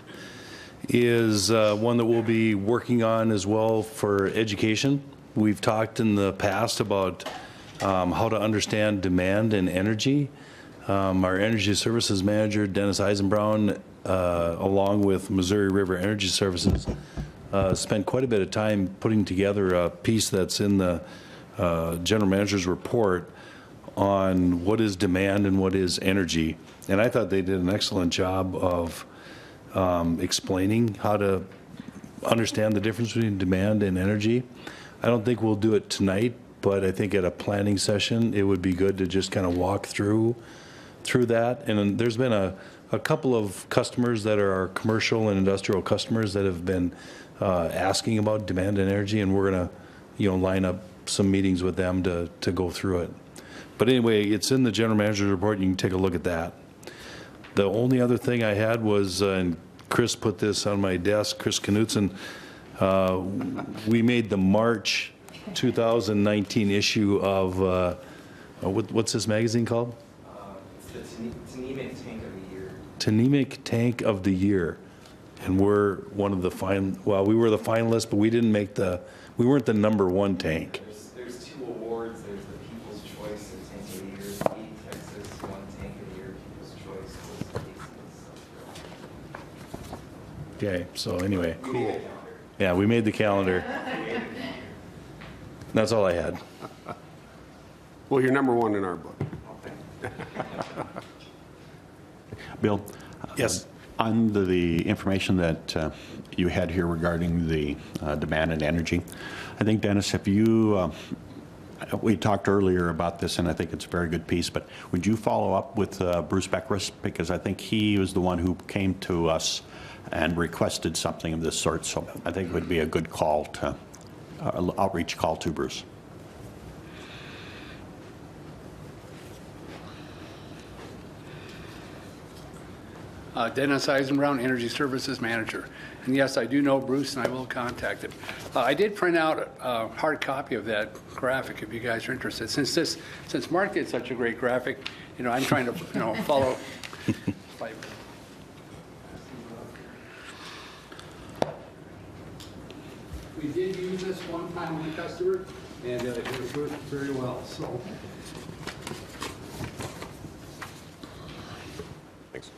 Speaker 4: is one that we'll be working on as well for education. We've talked in the past about how to understand demand and energy. Our energy services manager, Dennis Eisenbrown, along with Missouri River Energy Services, spent quite a bit of time putting together a piece that's in the general manager's report on what is demand and what is energy. And I thought they did an excellent job of explaining how to understand the difference between demand and energy. I don't think we'll do it tonight, but I think at a planning session, it would be good to just kind of walk through that. And there's been a couple of customers that are our commercial and industrial customers that have been asking about demand and energy, and we're going to, you know, line up some meetings with them to go through it. But anyway, it's in the general manager's report. You can take a look at that. The only other thing I had was, and Chris put this on my desk, Chris Knutson, we made the March 2019 issue of, what's this magazine called?
Speaker 7: It's the Tanemic Tank of the Year.
Speaker 4: Tanemic Tank of the Year. And we're one of the we were the finalists, but we didn't make we weren't the #1 tank.
Speaker 7: There's 2 awards. There's the People's Choice and Tank of the Year. 8 Texas, 1 Tank of the Year. People's Choice was Casey's.
Speaker 4: Okay, so anyway.
Speaker 7: Cool.
Speaker 4: Yeah, we made the calendar. That's all I had.
Speaker 2: Well, you're #1 in our book.
Speaker 5: Bill?
Speaker 4: Yes.
Speaker 5: On the information that you had here regarding the demand and energy, I think, Dennis, if you, we talked earlier about this, and I think it's a very good piece, but would you follow up with Bruce Beckrus? Because I think he was the one who came to us and requested something of this sort, so I think it would be a good call to, outreach call to Bruce.
Speaker 12: Dennis Eisenbrown, Energy Services Manager. And yes, I do know Bruce, and I will contact him. I did print out a hard copy of that graphic if you guys are interested. Since Mark did such a great graphic, you know, I'm trying to, you know, follow. We did use this one time with a customer, and it worked very well, so.
Speaker 2: Thanks.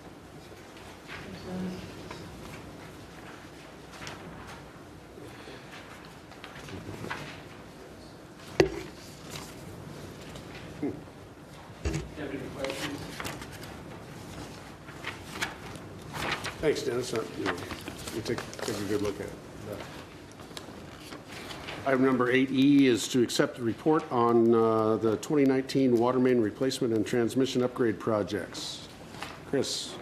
Speaker 12: Have any questions?
Speaker 2: Thanks, Dennis. We'll take a good look at it. Item number 8E is to accept the report on the 2019 water main replacement and transmission upgrade projects. Chris.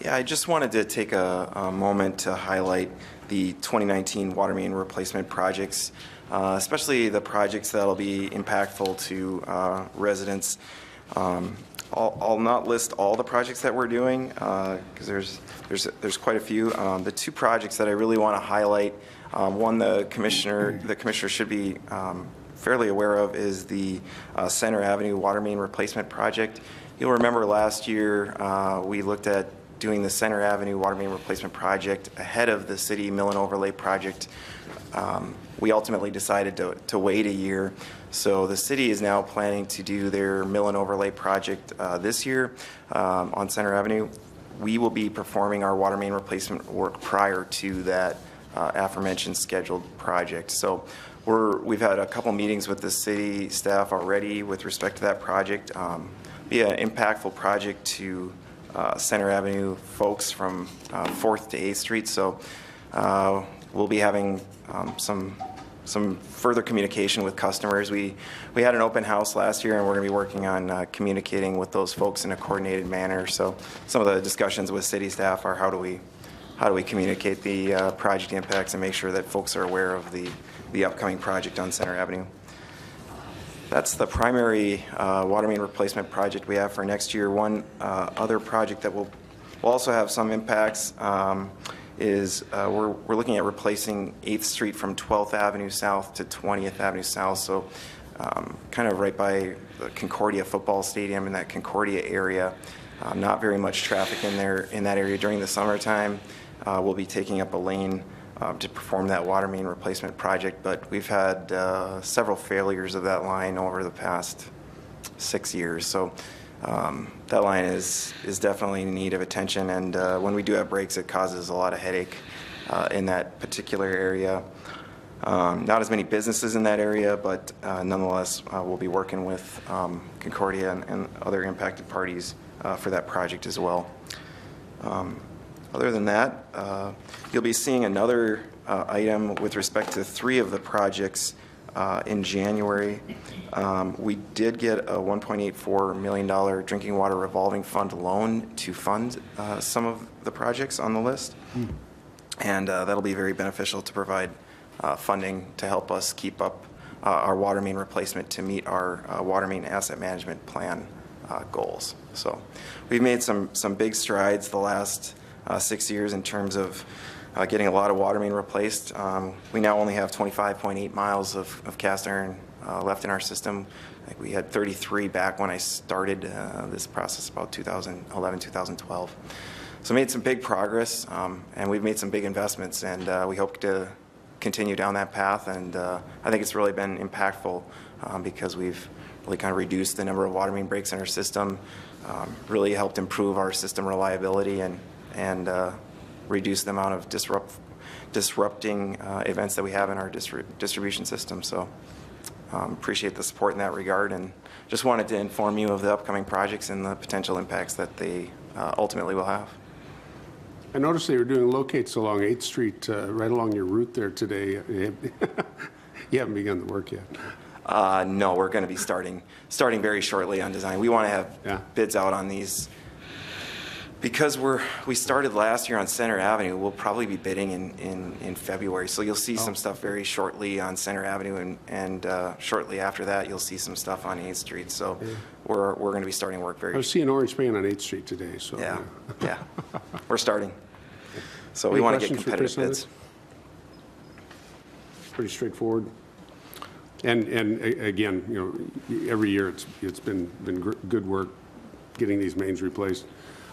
Speaker 7: Yeah, I just wanted to take a moment to highlight the 2019 water main replacement projects, especially the projects that'll be impactful to residents. I'll not list all the projects that we're doing because there's quite a few. The two projects that I really want to highlight, one the commissioner should be fairly aware of, is the Center Avenue water main replacement project. You'll remember last year we looked at doing the Center Avenue water main replacement project ahead of the city mill and overlay project. We ultimately decided to wait a year. So the city is now planning to do their mill and overlay project this year on Center Avenue. We will be performing our water main replacement work prior to that aforementioned scheduled project. So we've had a couple meetings with the city staff already with respect to that project. Be an impactful project to Center Avenue folks from 4th to 8th Street. So we'll be having some further communication with customers. We had an open house last year, and we're going to be working on communicating with those folks in a coordinated manner. So some of the discussions with city staff are how do we communicate the project impacts and make sure that folks are aware of the upcoming project on Center Avenue. That's the primary water main replacement project we have for next year. One other project that will also have some impacts is we're looking at replacing 8th Street from 12th Avenue South to 20th Avenue South. So kind of right by the Concordia football stadium in that Concordia area. Not very much traffic in that area during the summertime. We'll be taking up a lane to perform that water main replacement project, but we've had several failures of that line over the past 6 years. So that line is definitely in need of attention, and when we do have breaks, it causes a lot of headache in that particular area. Not as many businesses in that area, but nonetheless, we'll be working with Concordia and other impacted parties for that project as well. Other than that, you'll be seeing another item with respect to 3 of the projects in January. We did get a $1.84 million drinking water revolving fund loan to fund some of the projects on the list. And that'll be very beneficial to provide funding to help us keep up our water main replacement to meet our water main asset management plan goals. So we've made some big strides the last 6 years in terms of getting a lot of water main replaced. We now only have 25.8 miles of cast iron left in our system. I think we had 33 back when I started this process about 2011, 2012. So made some big progress, and we've made some big investments, and we hope to continue down that path. And I think it's really been impactful because we've really kind of reduced the number of water main breaks in our system, really helped improve our system reliability and reduce the amount of disrupting events that we have in our distribution system. So appreciate the support in that regard, and just wanted to inform you of the upcoming projects and the potential impacts that they ultimately will have.
Speaker 2: I noticed they were doing locates along 8th Street, right along your route there today. You haven't begun the work yet.
Speaker 7: No, we're going to be starting very shortly on design. We want to have bids out on these. Because we started last year on Center Avenue, we'll probably be bidding in February. So you'll see some stuff very shortly on Center Avenue, and shortly after that, you'll see some stuff on 8th Street. So we're going to be starting work very.
Speaker 2: I was seeing orange paint on 8th Street today. So
Speaker 7: yeah, we're starting. So we want to get competitive bids.
Speaker 2: Pretty straightforward. And again, every year it's been good work getting these mains replaced.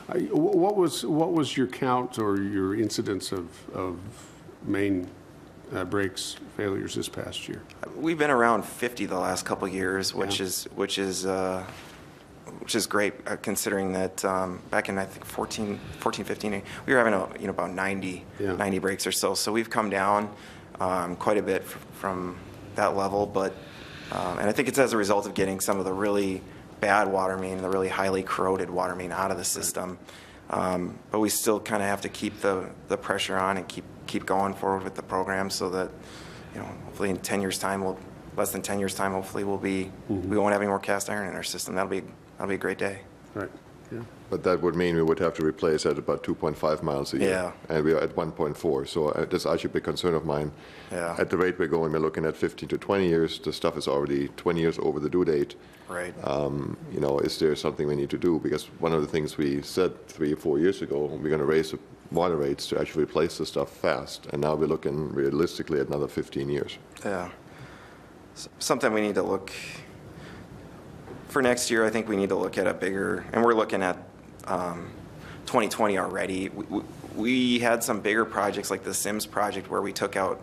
Speaker 2: What was your count or your incidence of main brakes failures this past year?
Speaker 7: We've been around 50 the last couple of years, which is great, considering that back in, I think, 14, 15, we were having about 90 breaks or so. So we've come down quite a bit from that level, but and I think it's as a result of getting some of the really bad water main, the really highly corroded water main out of the system. But we still kind of have to keep the pressure on and keep going forward with the program, so that hopefully in 10 years' time, less than 10 years' time, hopefully we won't have any more cast iron in our system. That'll be a great day.
Speaker 2: Right. Yeah.
Speaker 9: But that would mean we would have to replace at about 2.5 miles a year.
Speaker 7: Yeah.
Speaker 9: And we are at 1.4. So that's actually a big concern of mine.
Speaker 7: Yeah.
Speaker 9: At the rate we're going, we're looking at 15 to 20 years. The stuff is already 20 years over the due date.
Speaker 7: Right.
Speaker 9: Is there something we need to do? Because one of the things we said 3 or 4 years ago, we're going to raise the water rates to actually replace the stuff fast. And now we're looking realistically at another 15 years.
Speaker 7: Yeah. Something we need to look for next year. I think we need to look at a bigger, and we're looking at 2020 already. We had some bigger projects like the Sims project where we took out,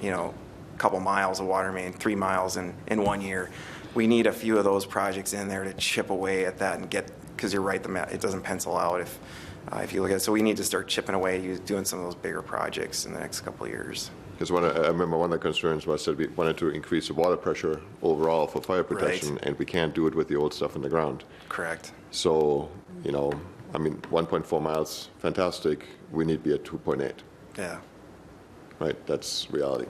Speaker 7: a couple miles of water main, 3 miles in 1 year. We need a few of those projects in there to chip away at that and because you're right, it doesn't pencil out if you look at it. So we need to start chipping away, doing some of those bigger projects in the next couple of years.
Speaker 9: Because I remember one of the concerns was that we wanted to increase the water pressure overall for fire protection, and we can't do it with the old stuff in the ground.
Speaker 7: Correct.
Speaker 9: So, 1.4 miles, fantastic. We need to be at 2.8.
Speaker 7: Yeah.
Speaker 9: Right, that's reality.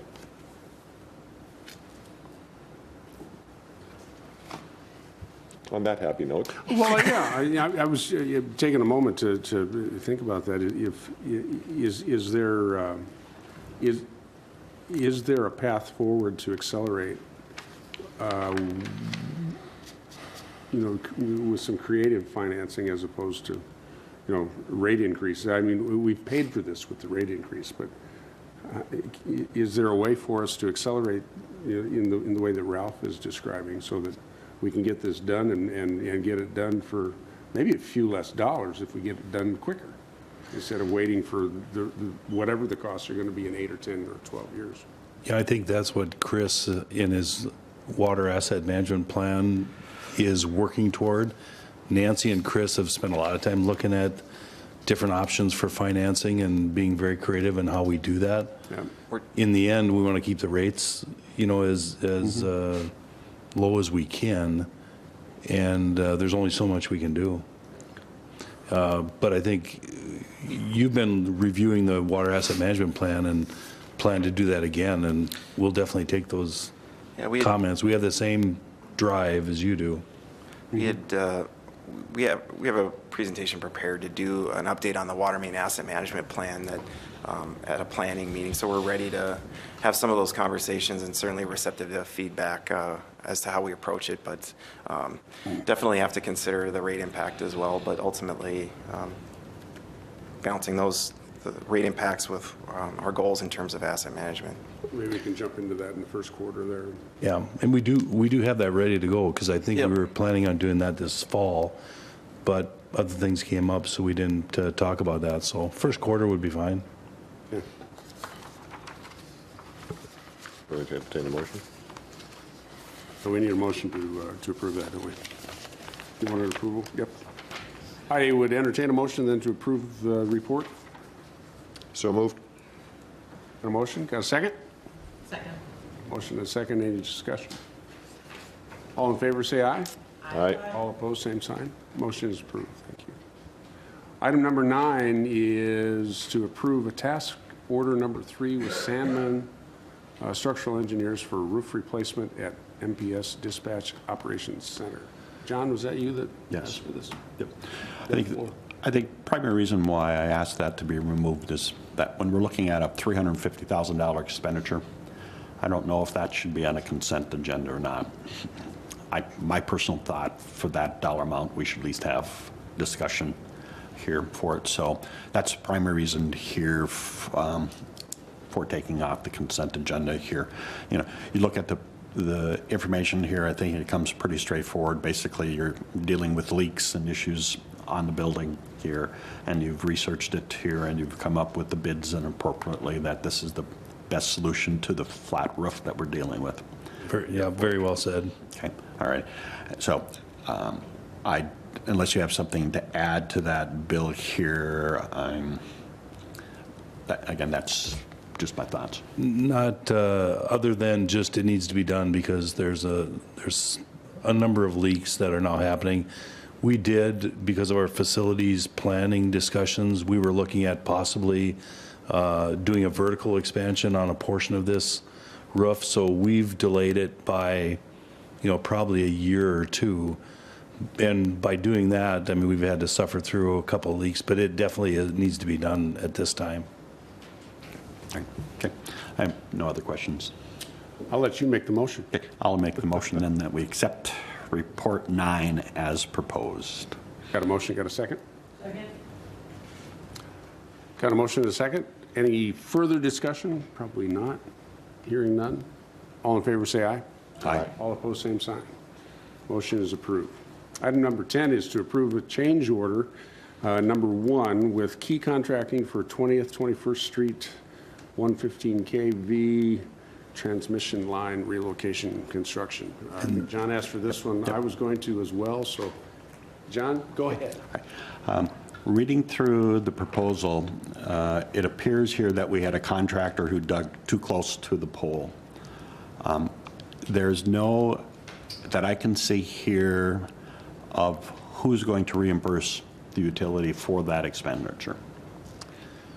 Speaker 9: On that happy note.
Speaker 2: Well, yeah, I was taking a moment to think about that. Is there a path forward to accelerate, with some creative financing as opposed to, rate increases? I mean, we've paid for this with the rate increase, but is there a way for us to accelerate in the way that Ralph is describing, so that we can get this done and get it done for maybe a few less dollars if we get it done quicker, instead of waiting for whatever the costs are going to be in 8 or 10 or 12 years.
Speaker 4: Yeah, I think that's what Chris, in his water asset management plan, is working toward. Nancy and Chris have spent a lot of time looking at different options for financing and being very creative in how we do that.
Speaker 2: Yeah.
Speaker 4: In the end, we want to keep the rates, as low as we can, and there's only so much we can do. But I think you've been reviewing the water asset management plan and plan to do that again, and we'll definitely take those comments. We have the same drive as you do.
Speaker 7: We have a presentation prepared to do an update on the water main asset management plan that at a planning meeting. So we're ready to have some of those conversations, and certainly receptive to feedback as to how we approach it. But definitely have to consider the rate impact as well. But ultimately, balancing the rate impacts with our goals in terms of asset management.
Speaker 2: Maybe we can jump into that in the first quarter there.
Speaker 4: Yeah, and we do have that ready to go, because I think we were planning on doing that this fall, but other things came up, so we didn't talk about that. So first quarter would be fine.
Speaker 2: Yeah.
Speaker 9: Going to entertain a motion?
Speaker 2: So we need a motion to approve that, don't we? You want an approval? Yep. I would entertain a motion then to approve the report.
Speaker 9: So moved.
Speaker 2: Got a motion? Got a second?
Speaker 8: Second.
Speaker 2: Motion and a second. Any discussion? All in favor, say aye.
Speaker 9: Aye.
Speaker 2: All opposed, same sign. Motion is approved. Thank you. Item number 9 is to approve a task order number 3 with Sandman Structural Engineers for roof replacement at MPS Dispatch Operations Center. John, was that you that asked for this?
Speaker 5: Yep. I think primary reason why I asked that to be removed is that when we're looking at a $350,000 expenditure, I don't know if that should be on a consent agenda or not. My personal thought, for that dollar amount, we should at least have discussion here for it. So that's the primary reason here for taking off the consent agenda here. You look at the the information here, I think it comes pretty straightforward. Basically, you're dealing with leaks and issues on the building here, and you've researched it here, and you've come up with the bids and appropriately that this is the best solution to the flat roof that we're dealing with.
Speaker 4: Yeah, very well said.
Speaker 5: Okay, all right. So unless you have something to add to that bill here, again, that's just my thoughts.
Speaker 4: Not other than just it needs to be done because there's a number of leaks that are now happening. We did, because of our facilities planning discussions, we were looking at possibly doing a vertical expansion on a portion of this roof. So we've delayed it by, probably a year or two. And by doing that, I mean, we've had to suffer through a couple of leaks, but it definitely needs to be done at this time.
Speaker 5: Okay, I have no other questions.
Speaker 2: I'll let you make the motion.
Speaker 5: Okay, I'll make the motion then that we accept Report 9 as proposed.
Speaker 2: Got a motion, got a second? Second. Got a motion and a second. Any further discussion? Probably not. Hearing none. All in favor say aye.
Speaker 5: Aye.
Speaker 2: All opposed, same sign. Motion is approved. Item number 10 is to approve a change order, number 1, with Key Contracting for 20th, 21st Street, 115 kV transmission line relocation construction. I think John asked for this one. I was going to as well, so John, go ahead.
Speaker 5: Reading through the proposal, it appears here that we had a contractor who dug too close to the pole. There's no, that I can see here, of who's going to reimburse the utility for that expenditure.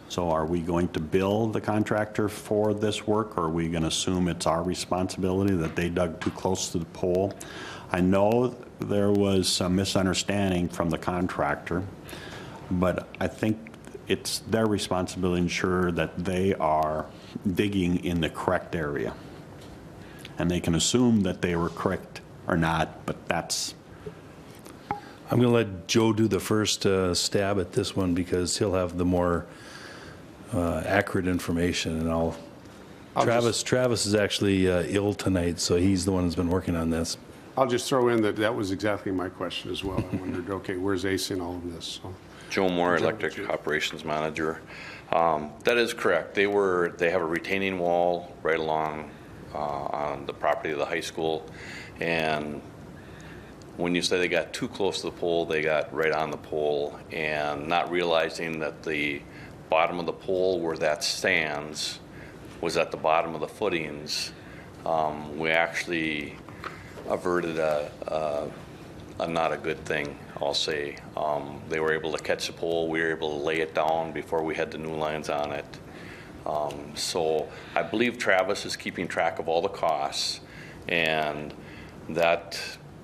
Speaker 5: So are we going to bill the contractor for this work, or are we going to assume it's our responsibility that they dug too close to the pole? I know there was some misunderstanding from the contractor, but I think it's their responsibility to ensure that they are digging in the correct area. And they can assume that they were correct or not, but that's...
Speaker 4: I'm going to let Joe do the first stab at this one because he'll have the more accurate information, and Travis is actually ill tonight, so he's the one who's been working on this.
Speaker 2: I'll just throw in that was exactly my question as well. I wondered, okay, where's Ace in all of this? So,
Speaker 13: Joe Moore, Electric Operations Manager. That is correct. They have a retaining wall right along on the property of the high school, and when you say they got too close to the pole, they got right on the pole, and not realizing that the bottom of the pole where that stands was at the bottom of the footings. We actually averted a not a good thing, I'll say. They were able to catch the pole. We were able to lay it down before we had the new lines on it. So I believe Travis is keeping track of all the costs, and that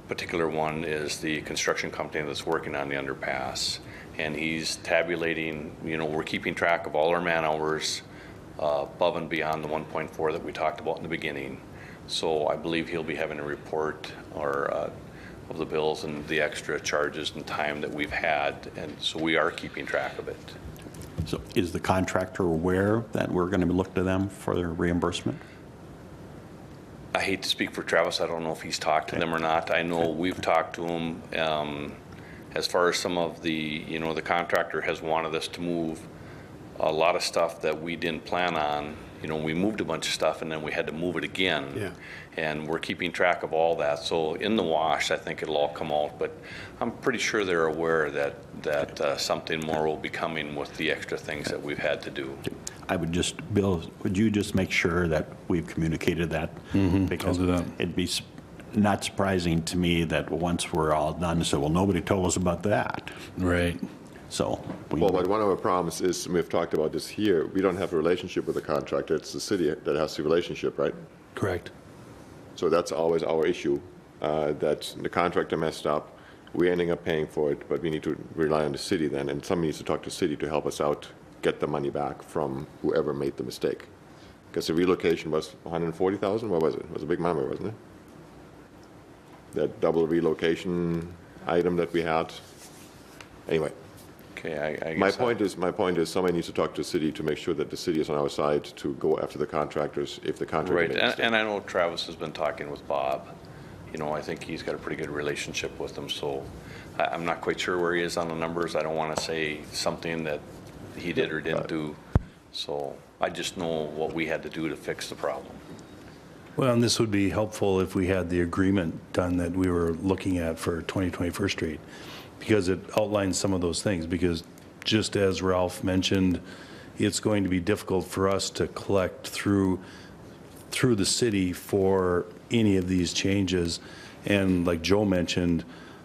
Speaker 13: particular one is the construction company that's working on the underpass. And he's tabulating, we're keeping track of all our man hours above and beyond the 1.4 that we talked about in the beginning. So I believe he'll be having a report of the bills and the extra charges and time that we've had, and so we are keeping track of it.
Speaker 5: So is the contractor aware that we're going to look to them for their reimbursement?
Speaker 13: I hate to speak for Travis. I don't know if he's talked to them or not. I know we've talked to him. As far as some of the, the contractor has wanted us to move a lot of stuff that we didn't plan on. We moved a bunch of stuff and then we had to move it again.
Speaker 2: Yeah.
Speaker 13: And we're keeping track of all that. So in the wash, I think it'll all come out. But I'm pretty sure they're aware that something more will be coming with the extra things that we've had to do.
Speaker 5: I would just, Bill, would you just make sure that we've communicated that? Because
Speaker 4: I'll do that.
Speaker 5: it'd be not surprising to me that once we're all done, so, well, nobody told us about that.
Speaker 4: Right.
Speaker 5: So.
Speaker 9: Well, but one of our problems is, and we've talked about this here, we don't have a relationship with the contractor. It's the city that has the relationship, right?
Speaker 4: Correct.
Speaker 9: So that's always our issue, that the contractor messed up. We're ending up paying for it, but we need to rely on the city then, and somebody needs to talk to the city to help us out, get the money back from whoever made the mistake. Because the relocation was 140,000, what was it? It was a big number, wasn't it? That double relocation item that we had. Anyway.
Speaker 13: Okay, I
Speaker 9: My
Speaker 13: guess.
Speaker 9: point is somebody needs to talk to the city to make sure that the city is on our side to go after the contractors if the contractor
Speaker 13: Right,
Speaker 9: makes a mistake.
Speaker 13: and I know Travis has been talking with Bob. You know, I think he's got a pretty good relationship with them, so I'm not quite sure where he is on the numbers. I don't want to say something that he did or didn't do. So I just know what we had to do to fix the problem.
Speaker 4: Well, and this would be helpful if we had the agreement done that we were looking at for 2021st Street, because it outlines some of those things, because just as Ralph mentioned, it's going to be difficult for us to collect through the city for any of these changes. And like Joe mentioned,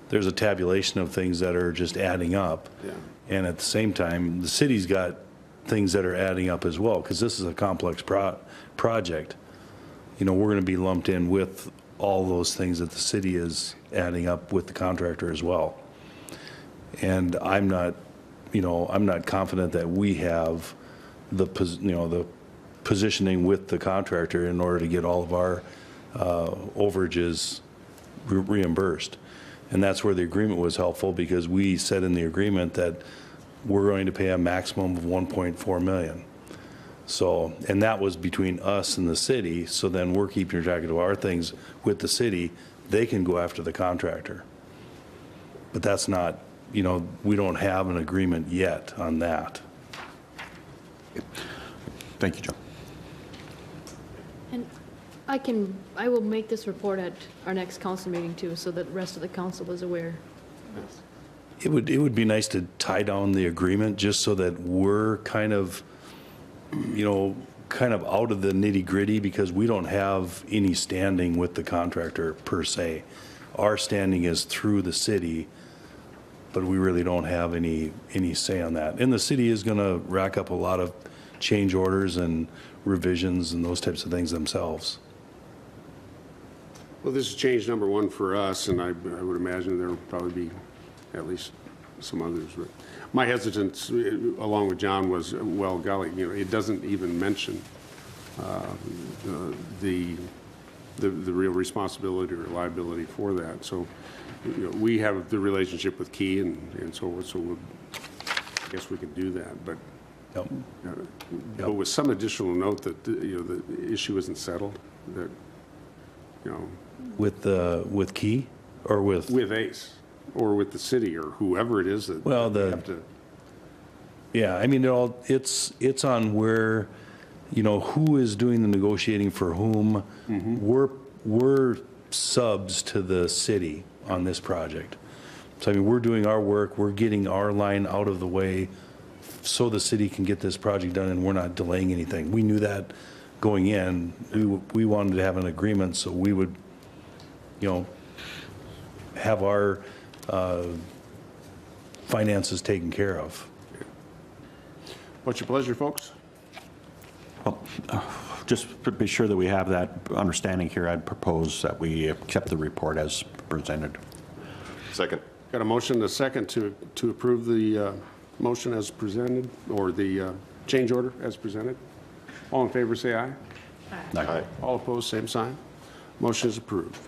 Speaker 4: there's a tabulation of things that are just adding up.
Speaker 2: Yeah.
Speaker 4: And at the same time, the city's got things that are adding up as well, because this is a complex project. You know, we're going to be lumped in with all those things that the city is adding up with the contractor as well. And I'm not confident that we have the positioning with the contractor in order to get all of our overages reimbursed. And that's where the agreement was helpful, because we said in the agreement that we're going to pay a maximum of $1.4 million. So, and that was between us and the city, so then we're keeping track of our things with the city. They can go after the contractor. But that's not, you know, we don't have an agreement yet on that.
Speaker 5: Thank you, Joe.
Speaker 6: And I will make this report at our next council meeting too, so that the rest of the council is aware.
Speaker 4: It would be nice to tie down the agreement just so that we're kind of, you know, kind of out of the nitty-gritty, because we don't have any standing with the contractor per se. Our standing is through the city, but we really don't have any say on that. And the city is going to rack up a lot of change orders and revisions and those types of things themselves.
Speaker 2: Well, this is change number one for us, and I would imagine there will probably be at least some others. But my hesitance, along with John, was, well, golly, you know, it doesn't even mention the real responsibility or liability for that. So, you know, we have the relationship with Key and so I guess we can do that. But
Speaker 4: Yep.
Speaker 2: but with some additional note that you know the issue isn't settled, that you know
Speaker 4: With Key or with
Speaker 2: ACE or with the city or whoever it is that
Speaker 4: Well,
Speaker 2: they have to.
Speaker 4: Yeah, I mean, it's on where, you know, who is doing the negotiating for whom. We're subs to the city on this project. So, I mean, we're doing our work, we're getting our line out of the way so the city can get this project done and we're not delaying anything. We knew that going in. We wanted to have an agreement so we would, you know, have our finances taken care of.
Speaker 2: What's your pleasure, folks?
Speaker 5: Well, just to be sure that we have that understanding here, I'd propose that we accept the report as presented.
Speaker 9: Second.
Speaker 2: Got a motion and a second to approve the motion as presented, or the change order as presented. All in favor, say aye.
Speaker 9: Aye.
Speaker 2: All opposed, same sign. Motion is approved.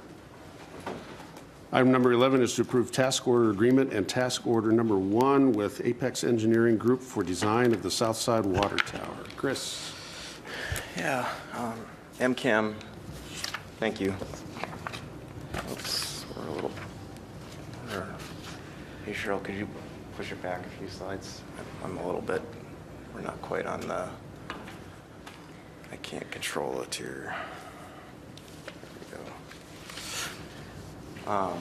Speaker 2: Item number 11 is to approve task order agreement and task order number 1 with Apex Engineering Group for design of the South Side Water Tower. Chris.
Speaker 7: Yeah, MCAM, thank you. Oops, we're a little, hey Cheryl, could you push it back a few slides? I'm a little bit, we're not quite on the, I can't control it here. There we go.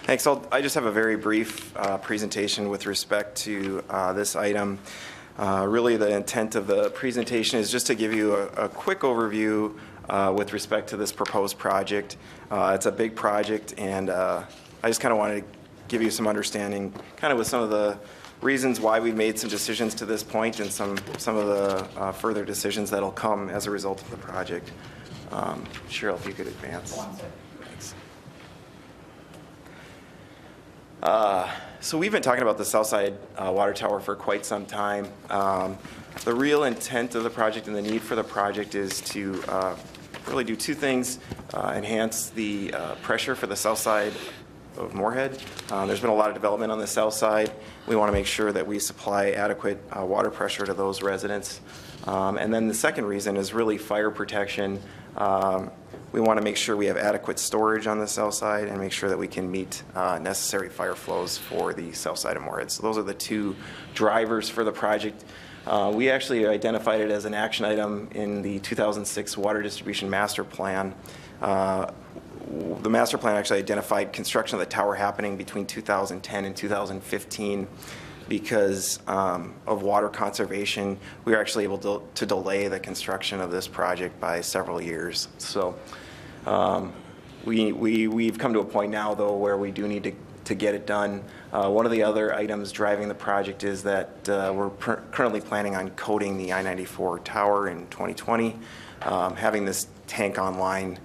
Speaker 7: Thanks, I just have a very brief presentation with respect to this item. Really, the intent of the presentation is just to give you a quick overview with respect to this proposed project. It's a big project, and I just kind of wanted to give you some understanding, kind of with some of the reasons why we made some decisions to this point and some of the further decisions that'll come as a result of the project. Cheryl, if you could advance. Thanks. So we've been talking about the Southside Water Tower for quite some time. The real intent of the project and the need for the project is to really do two things: enhance the pressure for the Southside Moorhead. There's been a lot of development on the south side. We want to make sure that we supply adequate water pressure to those residents. And then the second reason is really fire protection. We want to make sure we have adequate storage on the south side and make sure that we can meet necessary fire flows for the south side of Moorhead. So those are the two drivers for the project. We actually identified it as an action item in the 2006 Water Distribution Master Plan. The master plan actually identified construction of the tower happening between 2010 and 2015 because of water conservation. We were actually able to delay the construction of this project by several years. So we've come to a point now, though, where we do need to get it done. One of the other items driving the project is that we're currently planning on coating the I-94 tower in 2020. Having this tank online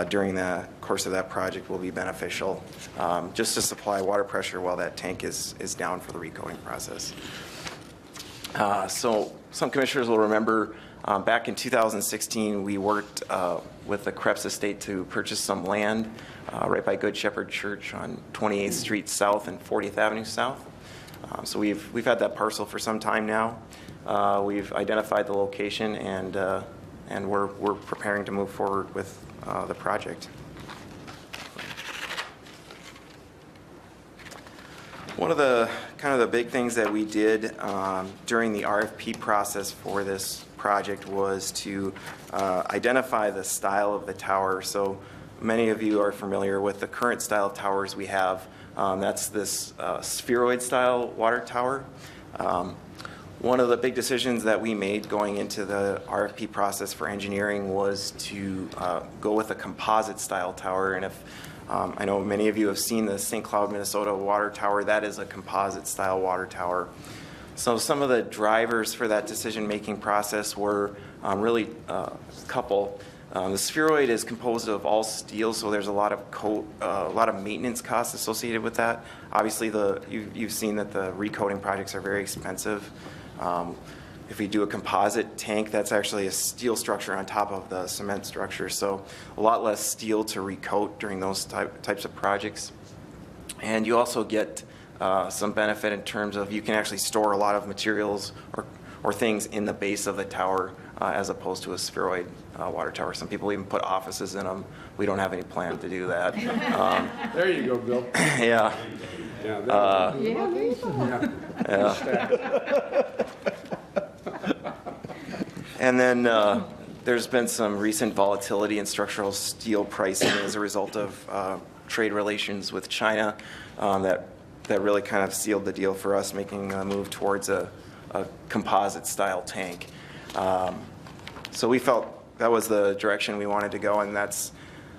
Speaker 7: during the course of that project will be beneficial, just to supply water pressure while that tank is down for the recoating process. So some commissioners will remember back in 2016 we worked with the Krebs Estate to purchase some land right by Good Shepherd Church on 28th Street South and 40th Avenue South. So we've had that parcel for some time now. We've identified the location and we're preparing to move forward with the project. One of the kind of the big things that we did during the RFP process for this project was to identify the style of the tower. So many of you are familiar with the current style of towers we have. That's this spheroid style water tower. One of the big decisions that we made going into the RFP process for engineering was to go with a composite style tower. And if I know many of you have seen the St. Cloud, Minnesota water tower, that is a composite style water tower. So some of the drivers for that decision-making process were really a couple. The spheroid is composed of all steel, so there's a lot of maintenance costs associated with that. Obviously, you've seen that the recoating projects are very expensive. If we do a composite tank, that's actually a steel structure on top of the cement structure, so a lot less steel to recoat during those types of projects. And you also get some benefit in terms of you can actually store a lot of materials or things in the base of the tower as opposed to a spheroid water tower. Some people even put offices in them. We don't have any plan to do that.
Speaker 2: There you go, Bill.
Speaker 7: Yeah.
Speaker 2: Yeah.
Speaker 7: Yeah. And then there's been some recent volatility in structural steel pricing as a result of trade relations with China that really kind of sealed the deal for us, making a move towards a composite style tank. So we felt that was the direction we wanted to go, and that's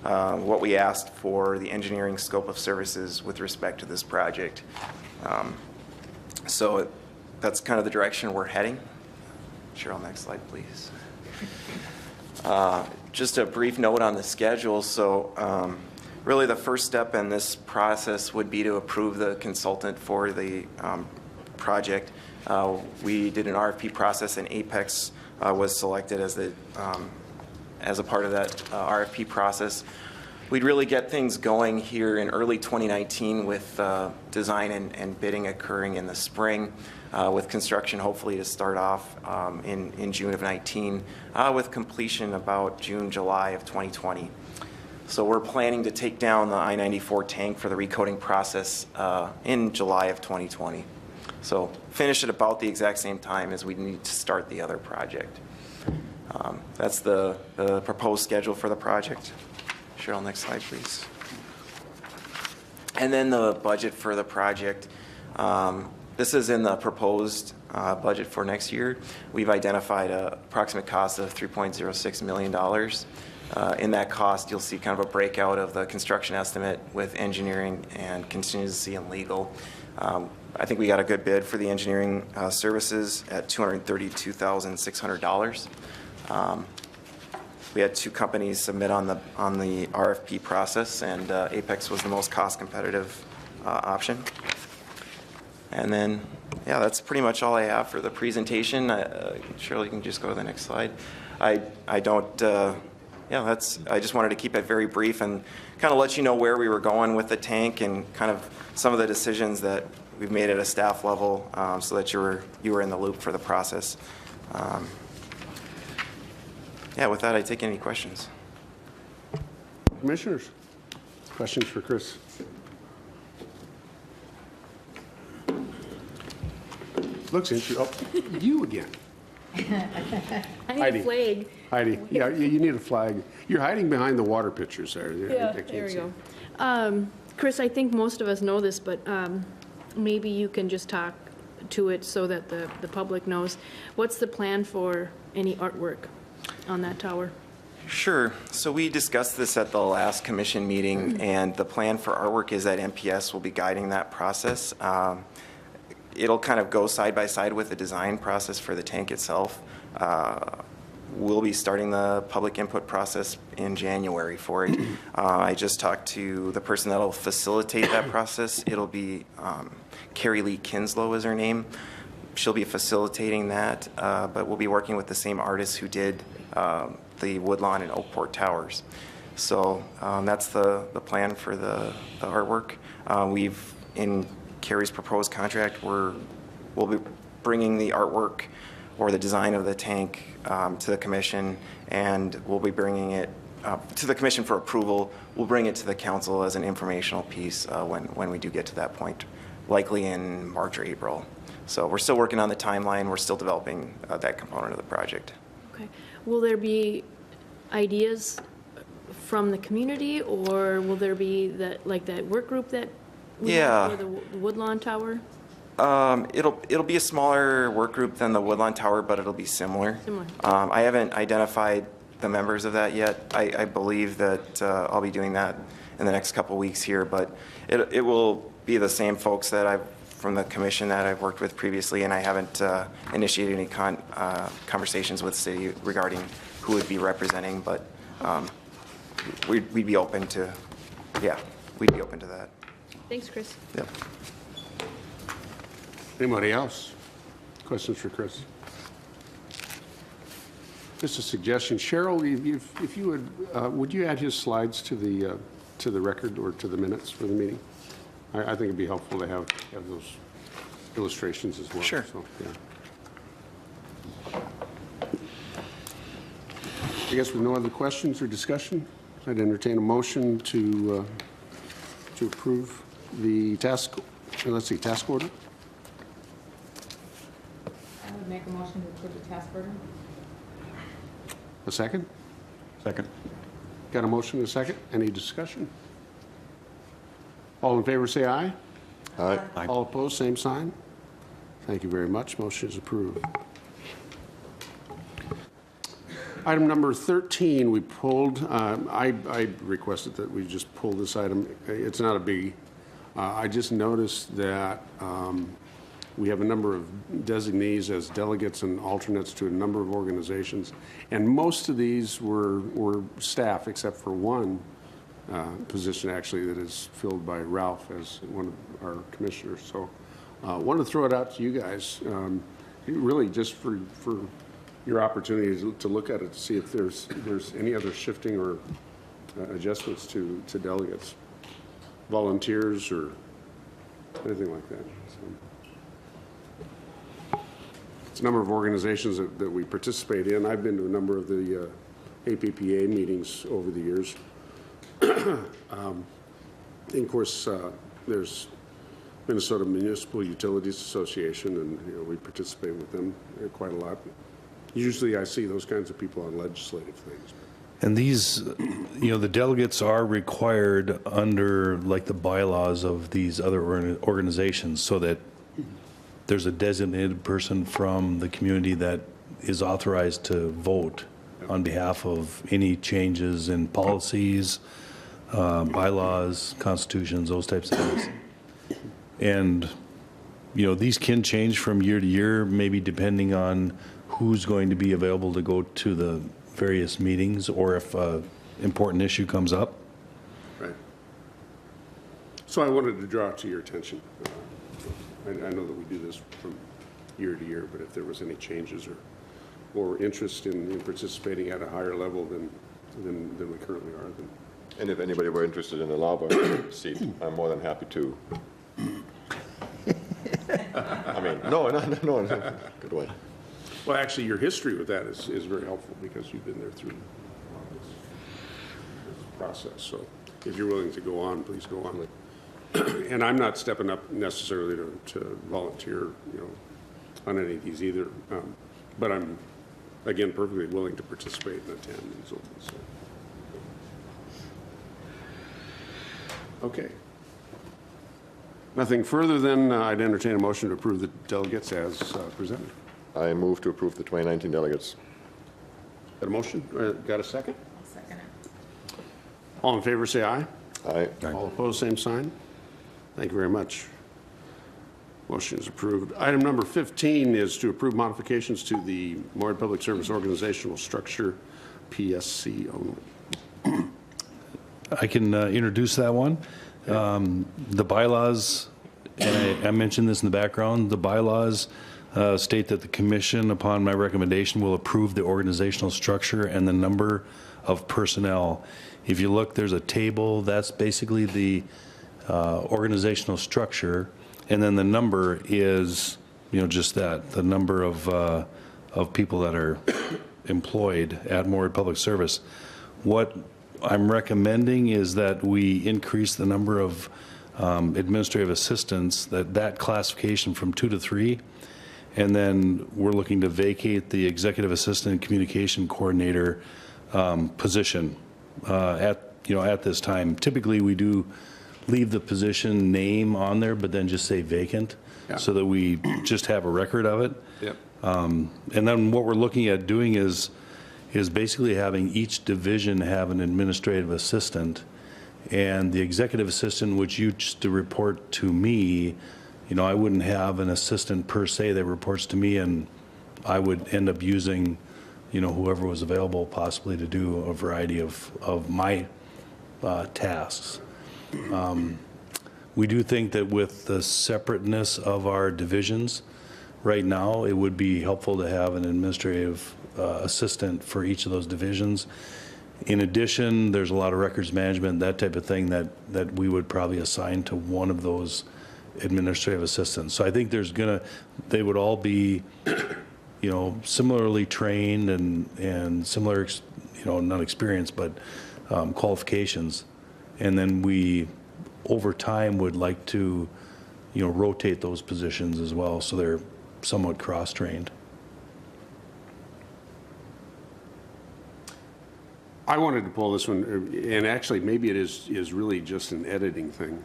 Speaker 7: what we asked for the engineering scope of services with respect to this project. So that's kind of the direction we're heading. Cheryl, next slide, please. Just a brief note on the schedule. So really the first step in this process would be to approve the consultant for the project. We did an RFP process, and Apex was selected as a part of that RFP process. We'd really get things going here in early 2019 with design and bidding occurring in the spring, with construction hopefully to start off in June of 19, with completion about June, July of 2020. So we're planning to take down the I-94 tank for the recoating process in July of 2020. So finish at about the exact same time as we need to start the other project. That's the proposed schedule for the project. Cheryl, next slide, please. And then the budget for the project. This is in the proposed budget for next year. We've identified an approximate cost of $3.06 million. In that cost, you'll see kind of a breakout of the construction estimate with engineering and contingency and legal. I think we got a good bid for the engineering services at $232,600. We had two companies submit on the RFP process, and Apex was the most cost competitive option. And then, yeah, that's pretty much all I have for the presentation. Cheryl, you can just go to the next slide. I don't yeah, I just wanted to keep it very brief and kind of let you know where we were going with the tank and kind of some of the decisions that we've made at a staff level, so that you were in the loop for the process. Yeah, with that, I take any questions.
Speaker 2: Commissioners, questions for Chris? Looks interesting. Oh, you again.
Speaker 6: I need
Speaker 2: Heidi.
Speaker 6: a flag.
Speaker 2: Heidi, yeah, you need a flag. You're hiding behind the water pictures there.
Speaker 6: Yeah,
Speaker 2: I can't
Speaker 6: there we
Speaker 2: see.
Speaker 6: go. Chris, I think most of us know this, but maybe you can just talk to it so that the public knows. What's the plan for any artwork on that tower?
Speaker 7: Sure. So we discussed this at the last commission meeting, and the plan for artwork is that MPS will be guiding that process. It'll kind of go side by side with the design process for the tank itself. We'll be starting the public input process in January for it. I just talked to the person that will facilitate that process. It'll be Carrie Lee Kinslow is her name. She'll be facilitating that, but we'll be working with the same artist who did the Woodlawn and Oakport Towers. So that's the plan for the artwork. In Carrie's proposed contract, we'll be bringing the artwork or the design of the tank to the commission, and we'll be bringing it to the commission for approval. We'll bring it to the council as an informational piece when we do get to that point, likely in March or April. So we're still working on the timeline. We're still developing that component of the project.
Speaker 6: Okay. Will there be ideas from the community, or will there be that work group that we have for the Woodlawn Tower?
Speaker 7: It'll be a smaller work group than the Woodlawn Tower, but it'll be similar.
Speaker 6: Similar.
Speaker 7: I haven't identified the members of that yet. I believe that I'll be doing that in the next couple weeks here, but it will be the same folks from the commission that I've worked with previously, and I haven't initiated any conversations with the city regarding who would be representing, but we'd be open to, we'd be open to that.
Speaker 6: Thanks, Chris.
Speaker 7: Yep.
Speaker 2: Anybody else? Questions for Chris? Just a suggestion. Cheryl, if you would you add his slides to the record or to the minutes for the meeting? I think it'd be helpful to have those illustrations as well.
Speaker 7: Sure.
Speaker 2: So, yeah. I guess with no other questions or discussion, I'd entertain a motion to approve the task order.
Speaker 8: I would make a motion to approve the task order.
Speaker 2: A second?
Speaker 5: Second.
Speaker 2: Got a motion and a second? Any discussion? All in favor, say aye.
Speaker 9: Aye.
Speaker 2: All opposed, same sign. Thank you very much. Motion is approved. Item number 13, we pulled. I requested that we just pull this item. It's not a biggie. I just noticed that we have a number of designees as delegates and alternates to a number of organizations, and most of these were staff, except for one position actually that is filled by Ralph as one of our commissioners. So wanted to throw it out to you guys, really just for your opportunity to look at it, to see if there's any other shifting or adjustments to delegates, volunteers, or anything like that. So, it's a number of organizations that we participate in. I've been to a number of the APPA meetings over the years. And of course, there's Minnesota Municipal Utilities Association, and we participate with them quite a lot. Usually I see those kinds of people on legislative things.
Speaker 4: And these, the delegates are required under like the bylaws of these other organizations, so that there's a designated person from the community that is authorized to vote on behalf of any changes in policies, bylaws, constitutions, those types of things. And, these can change from year to year, maybe depending on who's going to be available to go to the various meetings, or if an important issue comes up.
Speaker 2: Right. So I wanted to draw it to your attention. I know that we do this from year to year, but if there was any changes or interest in participating at a higher level, then than we currently are.
Speaker 9: And if anybody were interested in a lava seat, I'm more than happy to. I mean, no, good way.
Speaker 2: Well, actually, your history with that is very helpful because you've been there through this process. So if you're willing to go on, please go on. And I'm not stepping up necessarily to volunteer, on any of these either. But I'm, again, perfectly willing to participate and attend and so on. So. Okay. Nothing further, then I'd entertain a motion to approve the delegates as presented.
Speaker 9: I move to approve the 2019 delegates.
Speaker 2: Got a motion? Got a second?
Speaker 8: I'll second it.
Speaker 2: All in favor, say aye.
Speaker 9: Aye.
Speaker 2: All opposed, same sign. Thank you very much. Motion is approved. Item number 15 is to approve modifications to the Moorhead Public Service organizational structure, PSC only.
Speaker 4: I can introduce that one. The bylaws, and I mentioned this in the background, the bylaws state that the commission, upon my recommendation, will approve the organizational structure and the number of personnel. If you look, there's a table, that's basically the organizational structure, and then the number is, just that, the number of people that are employed at Moorhead Public Service. What I'm recommending is that we increase the number of administrative assistants, that classification from 2 to 3, and then we're looking to vacate the executive assistant and communication coordinator position at this time. Typically, we do leave the position name on there, but then just say vacant, so that we just have a record of it.
Speaker 2: Yep.
Speaker 4: And then what we're looking at doing is basically having each division have an administrative assistant, and the executive assistant, which used to report to me, I wouldn't have an assistant per se that reports to me, and I would end up using, whoever was available possibly to do a variety of my tasks. We do think that with the separateness of our divisions right now, it would be helpful to have an administrative assistant for each of those divisions. In addition, there's a lot of records management, that type of thing that we would probably assign to one of those administrative assistants. So I think they would all be, similarly trained and similar, not experience, but qualifications. And then we, over time, would like to, rotate those positions as well, so they're somewhat cross-trained.
Speaker 2: I wanted to pull this one, and actually maybe it is really just an editing thing,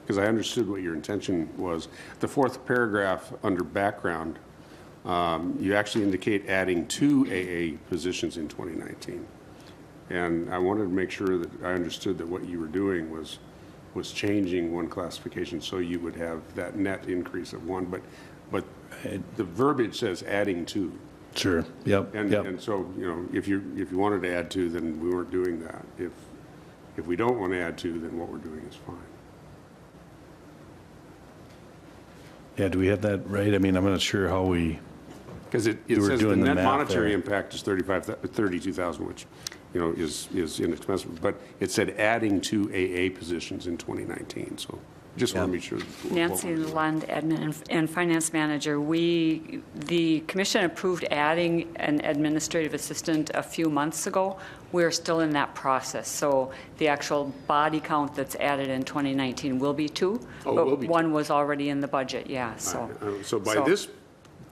Speaker 2: because I understood what your intention was. The fourth paragraph under background, you actually indicate adding 2 AA positions in 2019. And I wanted to make sure that I understood that what you were doing was changing one classification so you would have that net increase of 1, but the verbiage says adding 2.
Speaker 4: Sure. Yep.
Speaker 2: And so, if you wanted to add 2, then we weren't doing that. If we don't want to add 2, then what we're doing is fine.
Speaker 4: Yeah, do we have that right? I mean, I'm not sure how we.
Speaker 2: Because it says the net monetary impact is 32,000, which, is inexpensive. But it said adding 2 AA positions in 2019. So just want to make sure.
Speaker 10: Nancy Lund, Admin and Finance Manager. The commission approved adding an administrative assistant a few months ago. We're still in that process. So the actual body count that's added in 2019 will be 2.
Speaker 2: Oh,
Speaker 10: but
Speaker 2: will be
Speaker 10: 1
Speaker 2: 2.
Speaker 10: was already in the budget, yeah. So,
Speaker 2: so by this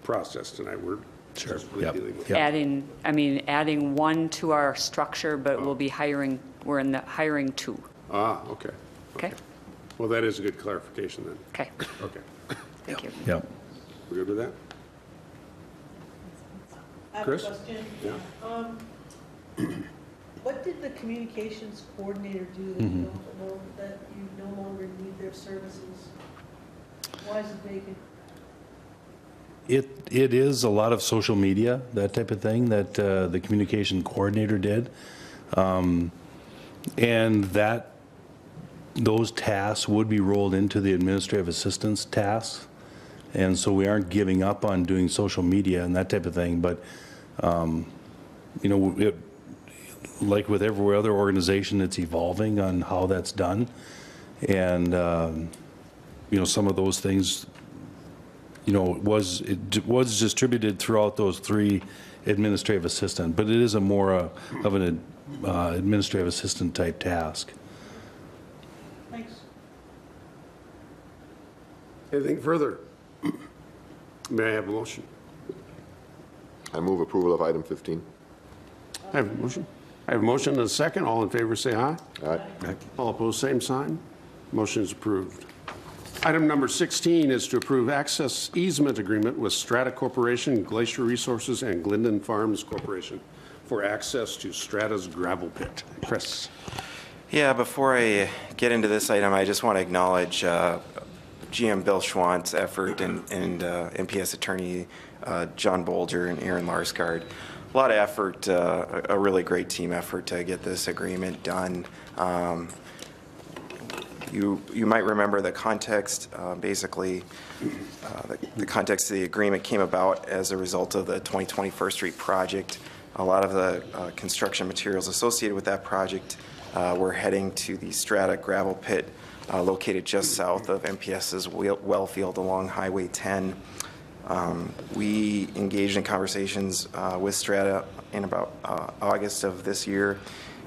Speaker 2: process tonight, we're dealing with
Speaker 10: adding 1 to our structure, but we'll be we're in the hiring 2.
Speaker 2: Okay.
Speaker 10: Okay?
Speaker 2: Well, that is a good clarification then.
Speaker 10: Okay.
Speaker 2: Okay.
Speaker 10: Thank you.
Speaker 4: Yep.
Speaker 2: We're good with that?
Speaker 14: I have
Speaker 2: Chris?
Speaker 14: a question.
Speaker 2: Yeah.
Speaker 14: What did the communications coordinator do that you no longer need their services? Why is it vacant?
Speaker 4: It is a lot of social media, that type of thing, that the communication coordinator did. And those tasks would be rolled into the administrative assistant's tasks. And so we aren't giving up on doing social media and that type of thing. But, like with every other organization, it's evolving on how that's done. And, some of those things, it was distributed throughout those 3 administrative assistant, but it is a more of an administrative assistant type task.
Speaker 14: Thanks.
Speaker 2: Anything further? May I have a motion?
Speaker 9: I move approval of item 15.
Speaker 2: I have a motion. I have a motion and a second. All in favor, say aye.
Speaker 9: Aye.
Speaker 2: All opposed, same sign. Motion is approved. Item number 16 is to approve access easement agreement with Strata Corporation, Glacier Resources, and Glendon Farms Corporation for access to Strata's gravel pit. Chris.
Speaker 7: Yeah, before I get into this item, I just want to acknowledge GM Bill Schwant's effort and MPS attorney John Bolger and Aaron Larsgaard. A lot of effort, a really great team effort to get this agreement done. You might remember the context. Basically, the context of the agreement came about as a result of the 2020 First Street project. A lot of the construction materials associated with that project were heading to the Strata gravel pit located just south of MPS's well field along Highway 10. We engaged in conversations with Strata in about August of this year,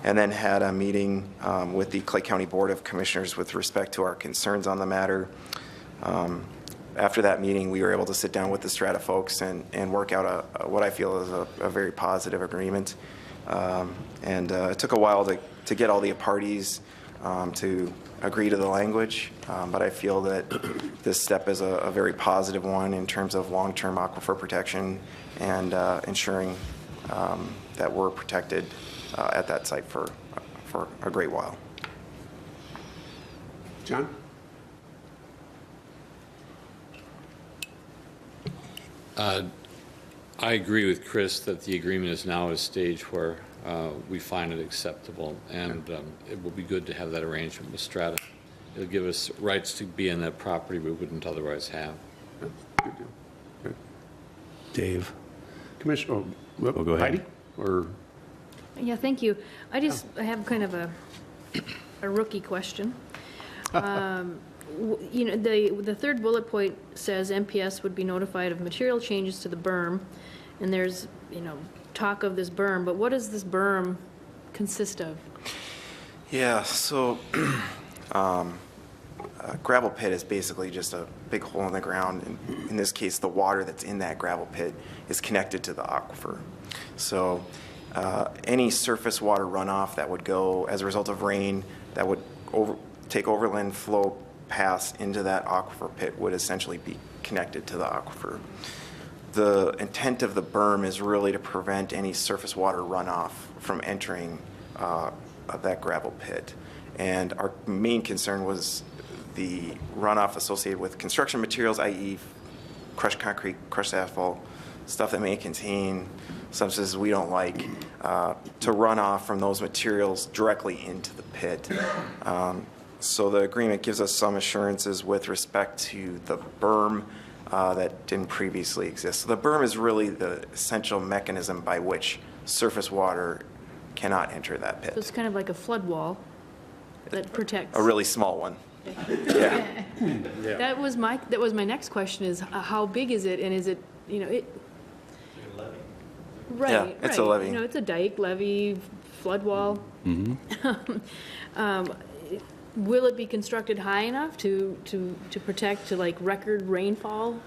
Speaker 7: and then had a meeting with the Clay County Board of Commissioners with respect to our concerns on the matter. After that meeting, we were able to sit down with the Strata folks and work out what I feel is a very positive agreement. It took a while to get all the parties to agree to the language, but I feel that this step is a very positive one in terms of long-term aquifer protection and ensuring that we're protected at that site for a great while.
Speaker 2: John?
Speaker 15: I agree with Chris that the agreement is now at a stage where we find it acceptable, and it will be good to have that arrangement with Strata. It'll give us rights to be in that property we wouldn't otherwise have.
Speaker 2: Good deal. Okay.
Speaker 4: Dave.
Speaker 2: Commissioner,
Speaker 4: go ahead.
Speaker 2: Heidi? Or?
Speaker 6: Yeah, thank you. I have kind of a rookie question. The third bullet point says MPS would be notified of material changes to the berm, and there's, talk of this berm, but what does this berm consist of?
Speaker 7: Yeah, so a gravel pit is basically just a big hole in the ground. And in this case, the water that's in that gravel pit is connected to the aquifer. So any surface water runoff that would go as a result of rain that would take overland flow pass into that aquifer pit would essentially be connected to the aquifer. The intent of the berm is really to prevent any surface water runoff from entering that gravel pit. And our main concern was the runoff associated with construction materials, i.e. crushed concrete, crushed asphalt, stuff that may contain substances we don't like, to run off from those materials directly into the pit. So the agreement gives us some assurances with respect to the berm that didn't previously exist. So the berm is really the essential mechanism by which surface water cannot enter that pit.
Speaker 6: So it's kind of like a flood wall that protects.
Speaker 7: A really small one.
Speaker 6: Yeah. That was my next question is how big is it, and is it, Right.
Speaker 7: Yeah, it's a levee.
Speaker 6: It's a dike, levee, flood wall. Will it be constructed high enough to protect to like record rainfall?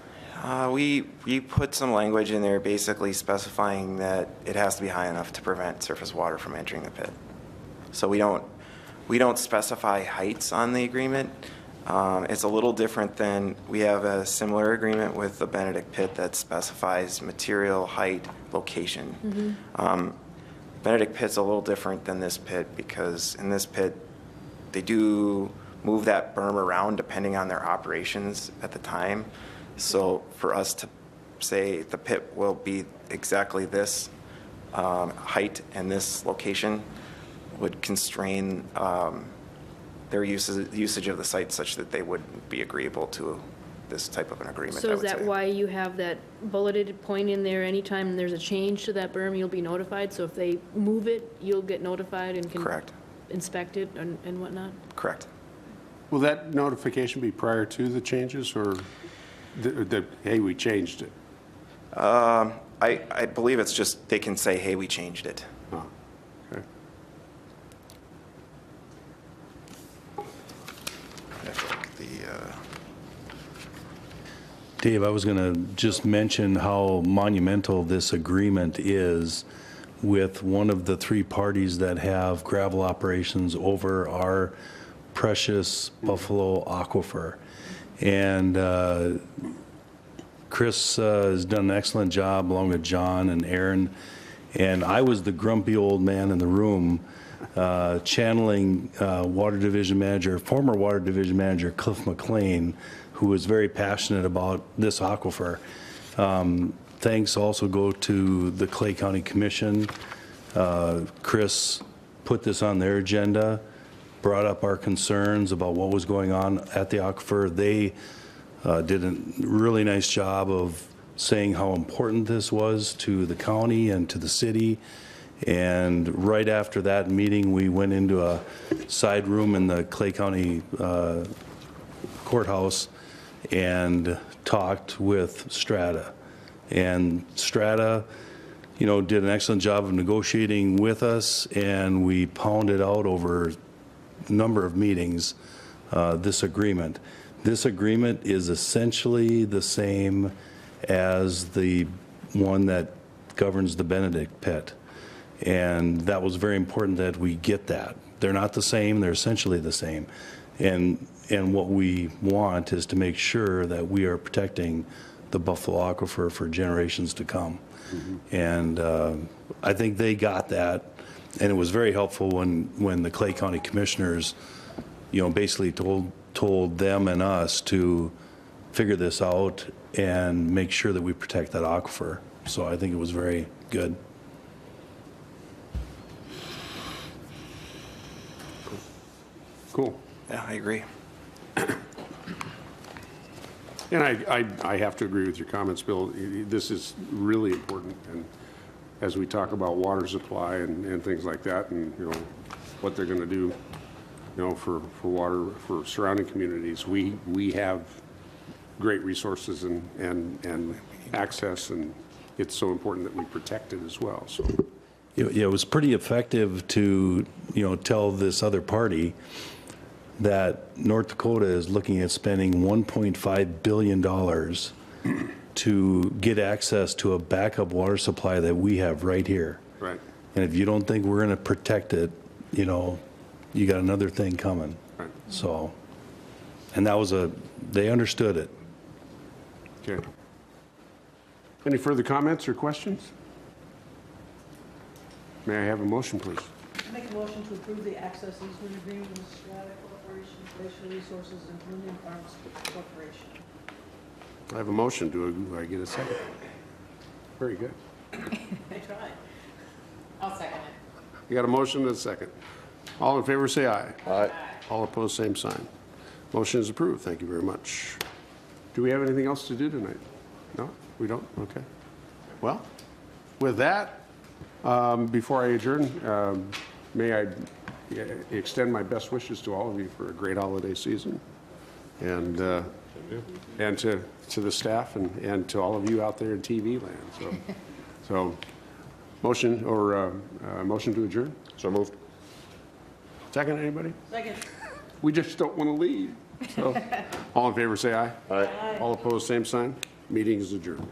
Speaker 7: We put some language in there basically specifying that it has to be high enough to prevent surface water from entering the pit. So we don't specify heights on the agreement. It's a little different than, we have a similar agreement with the Benedict pit that specifies material, height, location. Benedict pit's a little different than this pit because in this pit, they do move that berm around depending on their operations at the time. So for us to say the pit will be exactly this height and this location would constrain their usage of the site such that they wouldn't be agreeable to this type of an agreement.
Speaker 6: So
Speaker 7: I
Speaker 6: is
Speaker 7: would
Speaker 6: that
Speaker 7: say.
Speaker 6: why you have that bulleted point in there? Anytime there's a change to that berm, you'll be notified? So if they move it, you'll get notified and can
Speaker 7: Correct.
Speaker 6: inspect it and whatnot?
Speaker 7: Correct.
Speaker 2: Will that notification be prior to the changes, or hey, we changed it?
Speaker 7: I believe it's just, they can say, hey, we changed it.
Speaker 2: Oh, okay.
Speaker 7: I think
Speaker 4: Dave, I was going to just mention how monumental this agreement is with one of the three parties that have gravel operations over our precious Buffalo aquifer. And Chris has done an excellent job along with John and Aaron. And I was the grumpy old man in the room channeling Water Division Manager, former Water Division Manager Cliff McLean, who was very passionate about this aquifer. Thanks also go to the Clay County Commission. Chris put this on their agenda, brought up our concerns about what was going on at the aquifer. They did a really nice job of saying how important this was to the county and to the city. And right after that meeting, we went into a side room in the Clay County courthouse and talked with Strata. And Strata, you know, did an excellent job of negotiating with us, and we pounded out over a number of meetings this agreement. This agreement is essentially the same as the one that governs the Benedict pit. And that was very important that we get that. They're not the same, they're essentially the same. And what we want is to make sure that we are protecting the Buffalo aquifer for generations to come. Mm-hmm. And I think they got that. And it was very helpful when the Clay County Commissioners, you know, basically told them and us to figure this out and make sure that we protect that aquifer. So I think it was very good.
Speaker 2: Cool.
Speaker 7: Yeah, I agree.
Speaker 2: And I have to agree with your comments, Bill. This is really important, and as we talk about water supply and things like that, and, you know, what they're going to do, you know, for water for surrounding communities, we have great resources and access, and it's so important that we protect it as well. So
Speaker 4: Yeah, it was pretty effective to, you know, tell this other party that North Dakota is looking at spending $1.5 billion to get access to a backup water supply that we have right here.
Speaker 2: Right.
Speaker 4: And if you don't think we're going to protect it, you know, you got another thing coming.
Speaker 2: Right.
Speaker 4: So, and that was they understood it.
Speaker 2: Okay. Any further comments or questions? May I have a motion, please?
Speaker 14: I make a motion to approve the access easement agreement with Strata Corporation, Glacial Resources, and Union Farms Corporation.
Speaker 2: I have a motion. Do I get a second? Very good.
Speaker 14: I tried.
Speaker 8: I'll second it.
Speaker 2: You got a motion and a second. All in favor, say aye.
Speaker 9: Aye.
Speaker 2: All opposed, same sign. Motion is approved. Thank you very much. Do we have anything else to do tonight? No, we don't? Okay. Well, with that, before I adjourn, may I extend my best wishes to all of you for a great holiday season, and to the staff and to all of you out there in TV land. So motion to adjourn?
Speaker 9: So moved.
Speaker 2: Second, anybody?
Speaker 14: Second.
Speaker 2: We just don't want to leave. So all in favor, say aye.
Speaker 9: Aye.
Speaker 2: All opposed, same sign. Meeting is adjourned.